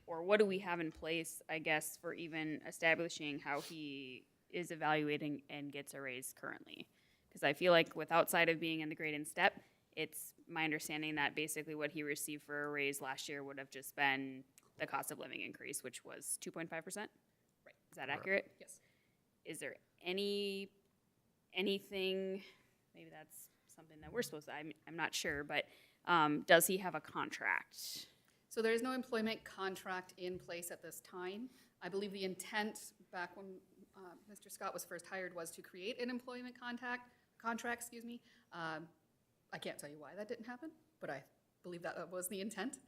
or what do we have in place, I guess, for even establishing how he is evaluating and gets a raise currently? Because I feel like with outside of being in the grade and step, it's my understanding that basically what he received for a raise last year would have just been the cost of living increase, which was 2.5%? Right. Is that accurate? Yes. Is there anything, maybe that's something that we're supposed to, I'm not sure, but does he have a contract? So there is no employment contract in place at this time. I believe the intent back when Mr. Scott was first hired was to create an employment contract, I can't tell you why that didn't happen, but I believe that was the intent.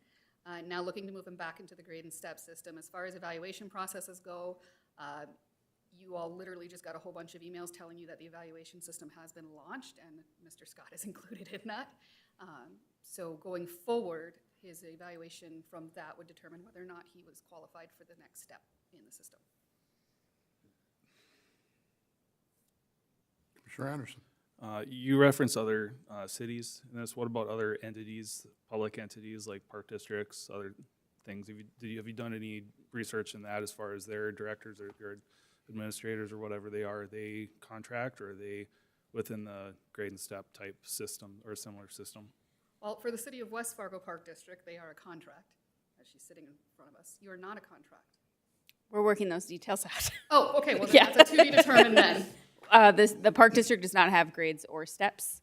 Now looking to move him back into the grade and step system. As far as evaluation processes go, you all literally just got a whole bunch of emails telling you that the evaluation system has been launched, and Mr. Scott is included in that. So going forward, his evaluation from that would determine whether or not he was qualified for the next step in the system. Commissioner Anderson? You reference other cities in this. What about other entities, public entities like park districts, other things? Have you done any research in that as far as their directors or their administrators or whatever they are? Are they contract, or are they within the grade and step type system or a similar system? Well, for the city of West Fargo Park District, they are a contract, as she's sitting in front of us. You are not a contract. We're working those details out. Oh, okay, well, then Yeah. that's a to be determined then. The park district does not have grades or steps,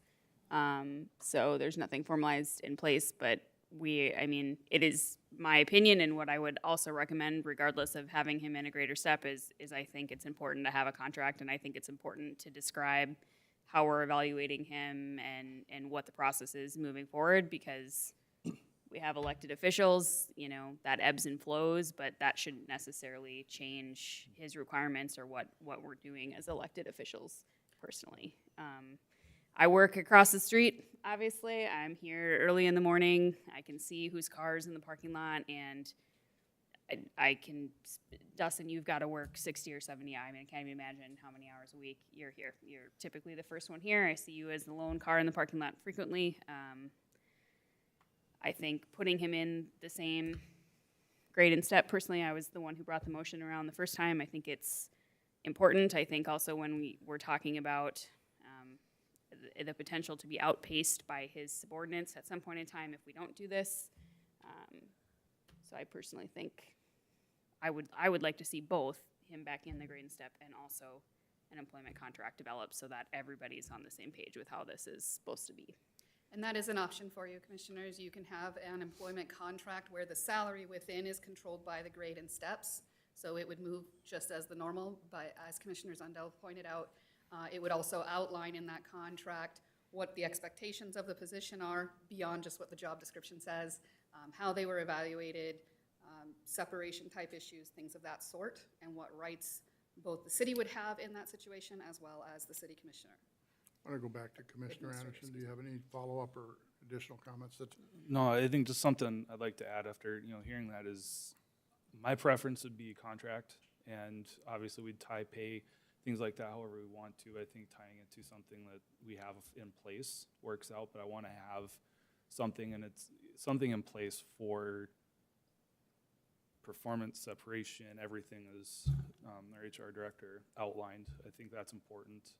so there's nothing formalized in place, but it is my opinion, and what I would also recommend, regardless of having him in a grade or step, is I think it's important to have a contract, and I think it's important to describe how we're evaluating him and what the process is moving forward, because we have elected officials, that ebbs and flows, but that shouldn't necessarily change his requirements or what we're doing as elected officials personally. I work across the street, obviously. I'm here early in the morning. I can see whose car's in the parking lot, and Dustin, you've got to work 60 or 70 hours. I can't even imagine how many hours a week you're here. You're typically the first one here. I see you as the lone car in the parking lot frequently. I think putting him in the same grade and step, personally, I was the one who brought the motion around the first time. I think it's important. I think also when we were talking about the potential to be outpaced by his subordinates at some point in time if we don't do this. So I personally think I would like to see both him back in the grade and step and also an employment contract developed so that everybody's on the same page with how this is supposed to be. And that is an option for you, commissioners. You can have an employment contract where the salary within is controlled by the grade and steps. So it would move just as the normal, but as Commissioner Zundell pointed out, it would also outline in that contract what the expectations of the position are beyond just what the job description says, how they were evaluated, separation type issues, things of that sort, and what rights both the city would have in that situation as well as the city commissioner. I want to go back to Commissioner Anderson. Do you have any follow-up or additional comments? No, I think just something I'd like to add after, hearing that is, my preference would be contract, and obviously we'd tie pay, things like that, however we want to. I think tying it to something that we have in place works out, but I want to have something, and it's something in place for performance separation, everything is, our HR director outlined. I think that's important,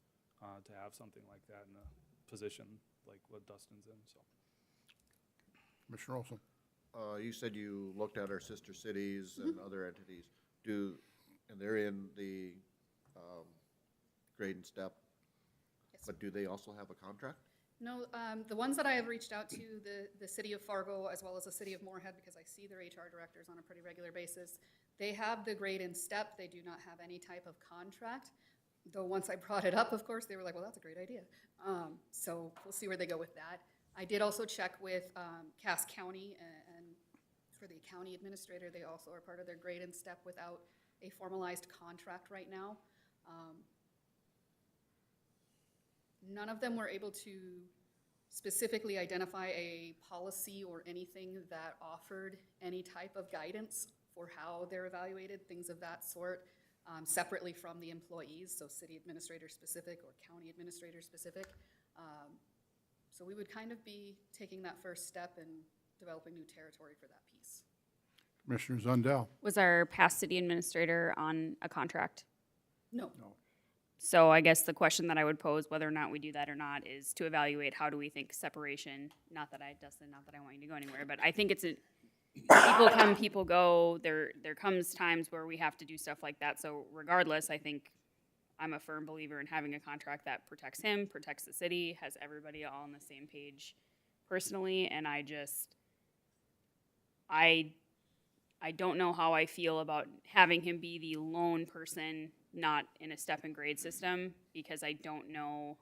to have something like that in a position like what Dustin's in, so. Commissioner Olson? You said you looked at our sister cities and other entities. And they're in the grade and step, Yes. but do they also have a contract? No, the ones that I have reached out to, the city of Fargo as well as the city of Moorhead, because I see their HR directors on a pretty regular basis, they have the grade and step. They do not have any type of contract. Though once I brought it up, of course, they were like, well, that's a great idea. So we'll see where they go with that. I did also check with Cass County, and for the county administrator, they also are part of their grade and step without a formalized contract right now. None of them were able to specifically identify a policy or anything that offered any type of guidance for how they're evaluated, things of that sort, separately from the employees, so city administrator specific or county administrator specific. So we would kind of be taking that first step and developing new territory for that piece. Commissioner Zundell. Was our past city administrator on a contract? No. So I guess the question that I would pose, whether or not we do that or not, is to evaluate how do we think separation, not that I want you to go anywhere, but I think it's a, people come, people go, there comes times where we have to do stuff like that. So regardless, I think I'm a firm believer in having a contract that protects him, protects the city, has everybody all on the same page personally, and I don't know how I feel about having him be the lone person not in a step and grade system, because I don't know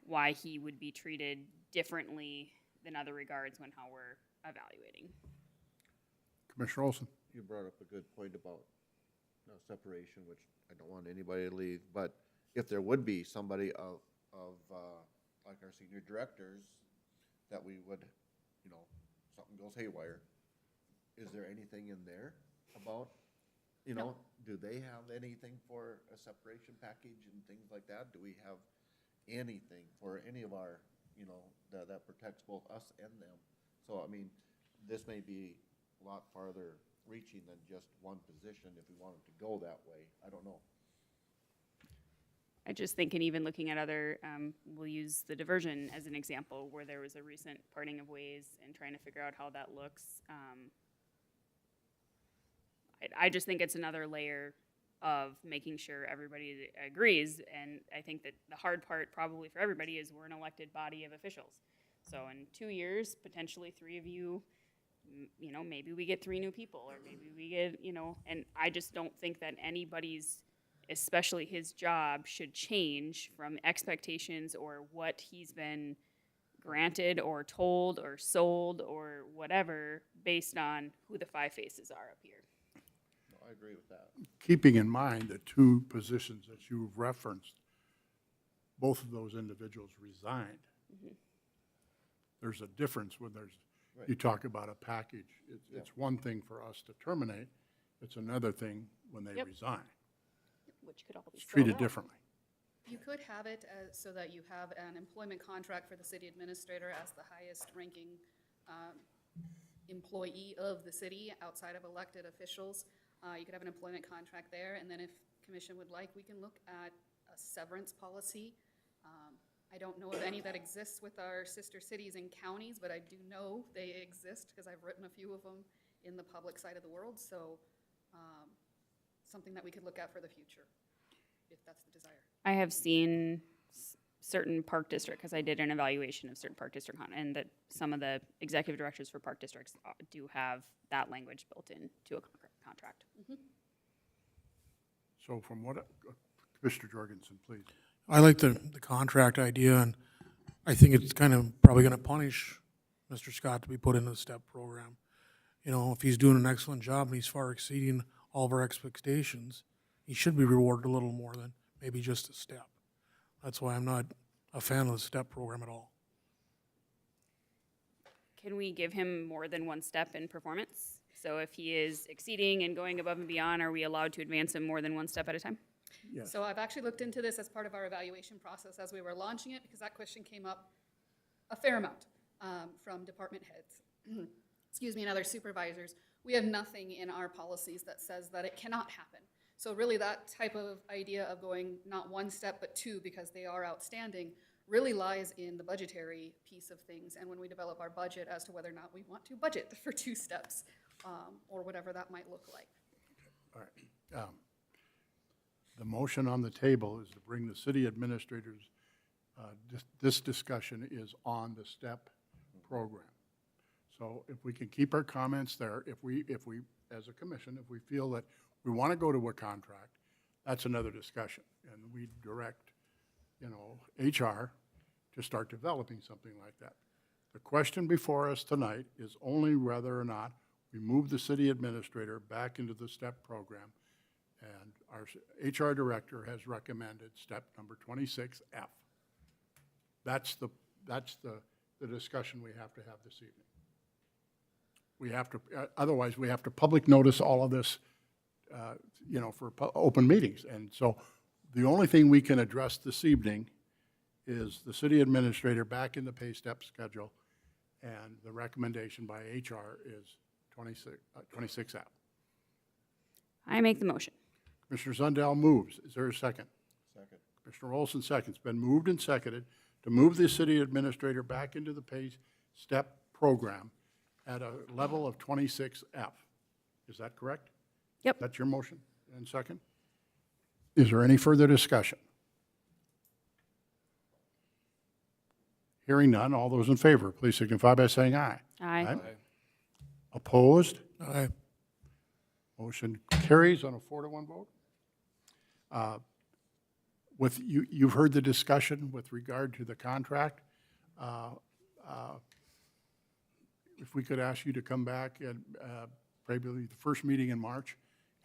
why he would be treated differently than other regards when how we're evaluating. Commissioner Olson. You brought up a good point about separation, which I don't want anybody to leave, but if there would be somebody of like our senior directors, that we would, something goes haywire, is there anything in there about, do they have anything for a separation package and things like that? Do we have anything for any of our, that protects both us and them? So, I mean, this may be a lot farther reaching than just one position if we wanted to go that way. I don't know. I just think, and even looking at other, we'll use the diversion as an example, where there was a recent parting of ways and trying to figure out how that looks. I just think it's another layer of making sure everybody agrees, and I think that the hard part probably for everybody is we're an elected body of officials. So in 2 years, potentially 3 of you, maybe we get 3 new people, or maybe we get, and I just don't think that anybody's, especially his job, should change from expectations or what he's been granted or told or sold or whatever based on who the 5 faces are up here. No, I agree with that. Keeping in mind the 2 positions that you've referenced, both of those individuals resigned. There's a difference when you talk about a package. It's one thing for us to terminate, it's another thing when they resign. Which could all be It's treated spelled out. differently. You could have it so that you have an employment contract for the city administrator as the highest ranking employee of the city outside of elected officials. You could have an employment contract there, and then if commission would like, we can look at a severance policy. I don't know of any that exists with our sister cities and counties, but I do know they exist because I've written a few of them in the public side of the world. So something that we could look at for the future, if that's the desire. I have seen certain park district, because I did an evaluation of certain park district, and that some of the executive directors for park districts do have that language built into a contract. So from what, Commissioner Jorgensen, please. I like the contract idea, and I think it's kind of probably gonna punish Mr. Scott to be put into the STEP program. If he's doing an excellent job and he's far exceeding all of our expectations, he should be rewarded a little more than maybe just a step. That's why I'm not a fan of the STEP program at all. Can we give him more than 1 step in performance? So if he is exceeding and going above and beyond, are we allowed to advance him more than 1 step at a time? Yes. So I've actually looked into this as part of our evaluation process as we were launching it, because that question came up a fair amount from department heads, excuse me, and other supervisors. We have nothing in our policies that says that it cannot happen. So really that type of idea of going not 1 step but 2 because they are outstanding really lies in the budgetary piece of things, and when we develop our budget as to whether or not we want to budget for 2 steps or whatever that might look like. All right. The motion on the table is to bring the city administrators, this discussion is on the STEP program. So if we can keep our comments there, if we, as a commission, if we feel that we want to go to a contract, that's another discussion. And we direct, HR to start developing something like that. The question before us tonight is only whether or not we move the city administrator back into the STEP program. And our HR director has recommended step number 26F. That's the discussion we have to have this evening. We have to, otherwise we have to public notice all of this, for open meetings. And so the only thing we can address this evening is the city administrator back in the pay step schedule, and the recommendation by HR is 26F. I make the motion. Commissioner Zundell moves. Is there a second? Second. Commissioner Olson seconds. Been moved and seconded to move the city administrator back into the pay step program at a level of 26F. Is that correct? Yep. That's your motion and second? Is there any further discussion? Hearing none, all those in favor, please signify by saying aye. Aye. Opposed? Aye. Motion carries on a 4-1 vote. You've heard the discussion with regard to the contract. If we could ask you to come back at probably the first meeting in March,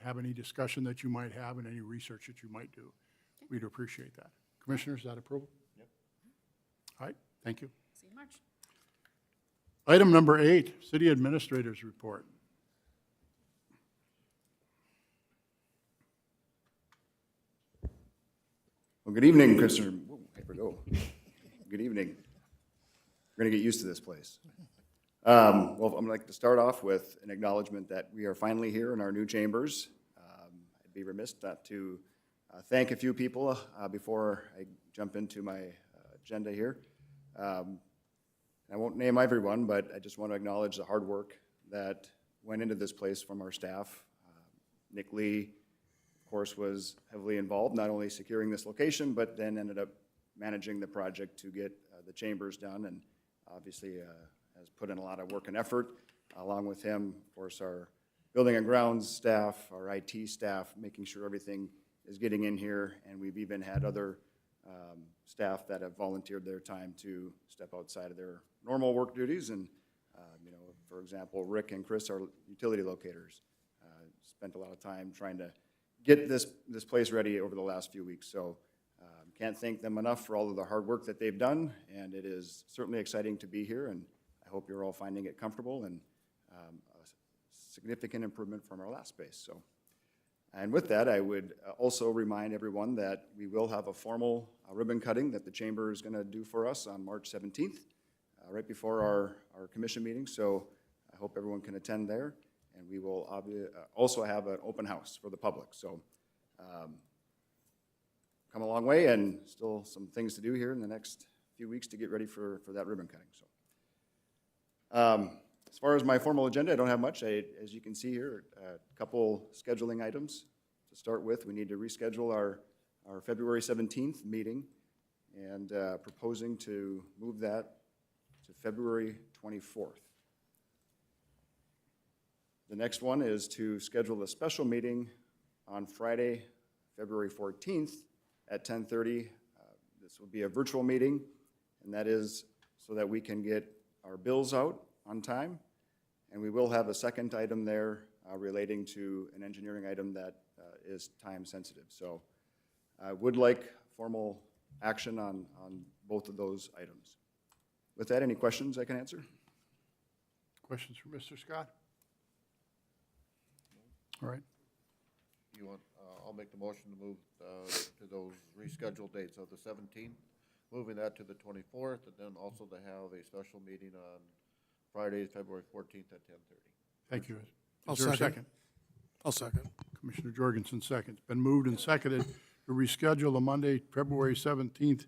have any discussion that you might have and any research that you might do, we'd appreciate that. Commissioners, is that approval? Yep. All right, thank you. See you in March. Item number 8, City Administrator's Report. Well, good evening, Commissioner. Whoa, here we go. Good evening. We're going to get used to this place. Well, I'd like to start off with an acknowledgement that we are finally here in our new chambers. I'd be remiss not to thank a few people before I jump into my agenda here. I won't name everyone, but I just want to acknowledge the hard work that went into this place from our staff. Nick Lee, of course, was heavily involved, not only securing this location, but then ended up managing the project to get the chambers done, and obviously has put in a lot of work and effort. Along with him, of course, our building and grounds staff, our IT staff, making sure everything is getting in here, and we've even had other staff that have volunteered their time to step outside of their normal work duties. And, for example, Rick and Chris, our utility locators, spent a lot of time trying to get this place ready over the last few weeks. So can't thank them enough for all of the hard work that they've done, and it is certainly exciting to be here, and I hope you're all finding it comfortable and a significant improvement from our last space. So, and with that, I would also remind everyone that we will have a formal ribbon cutting that the chamber is going to do for us on March 17th, right before our commission meeting. So I hope everyone can attend there, and we will also have an open house for the public. So come a long way, and still some things to do here in the next few weeks to get ready for that ribbon cutting. So as far as my formal agenda, I don't have much. As you can see here, a couple scheduling items. To start with, we need to reschedule our February 17th meeting, and proposing to move that to February 24th. The next one is to schedule a special meeting on Friday, February 14th at 10:30. This will be a virtual meeting, and that is so that we can get our bills out on time. And we will have a second item there relating to an engineering item that is time sensitive. So I would like formal action on both of those items. With that, any questions I can answer? Questions for Mr. Scott? All right. You want, I'll make the motion to move to those rescheduled dates of the 17th, moving that to the 24th, and then also to have a special meeting on Friday, February 14th at 10:30. Thank you. I'll Is there a second. second? I'll second. Commissioner Jorgensen seconds. Been moved and seconded to reschedule the Monday, February 17th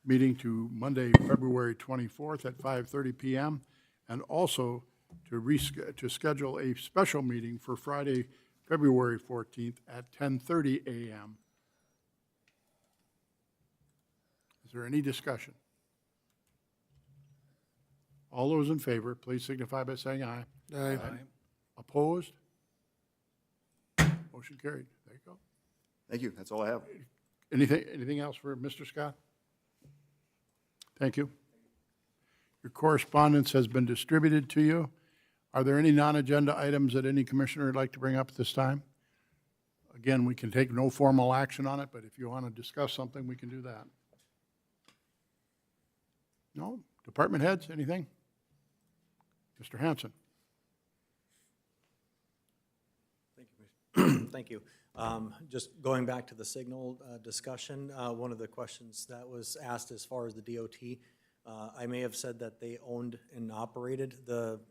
meeting to Monday, February 24th at 5:30 PM, and also to schedule a special meeting for Friday, February 14th at 10:30 a.m. Is there any discussion? All those in favor, please signify by saying aye. Aye. Opposed? Motion carried. There you go. Thank you, that's all I have. Anything else for Mr. Scott? Thank you. Your correspondence has been distributed to you. Are there any non-agenda items that any commissioner would like to bring up at this time? Again, we can take no formal action on it, but if you want to discuss something, we can do that. No? Department heads, anything? Mr. Hanson? Thank you. Just going back to the signal discussion, one of the questions that was asked as far as the DOT, I may have said that they owned and operated the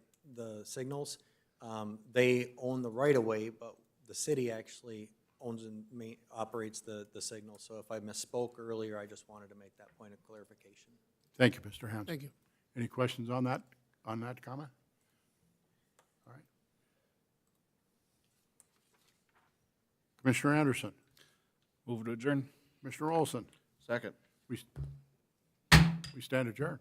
signals. They own the right-of-way, but the city actually owns and operates the signal. So if I misspoke earlier, I just wanted to make that point of clarification. Thank you, Mr. Hanson. Thank you. Any questions on that comment? All right. Commissioner Anderson, Move to adjourn. Commissioner Olson, Second. we stand adjourned.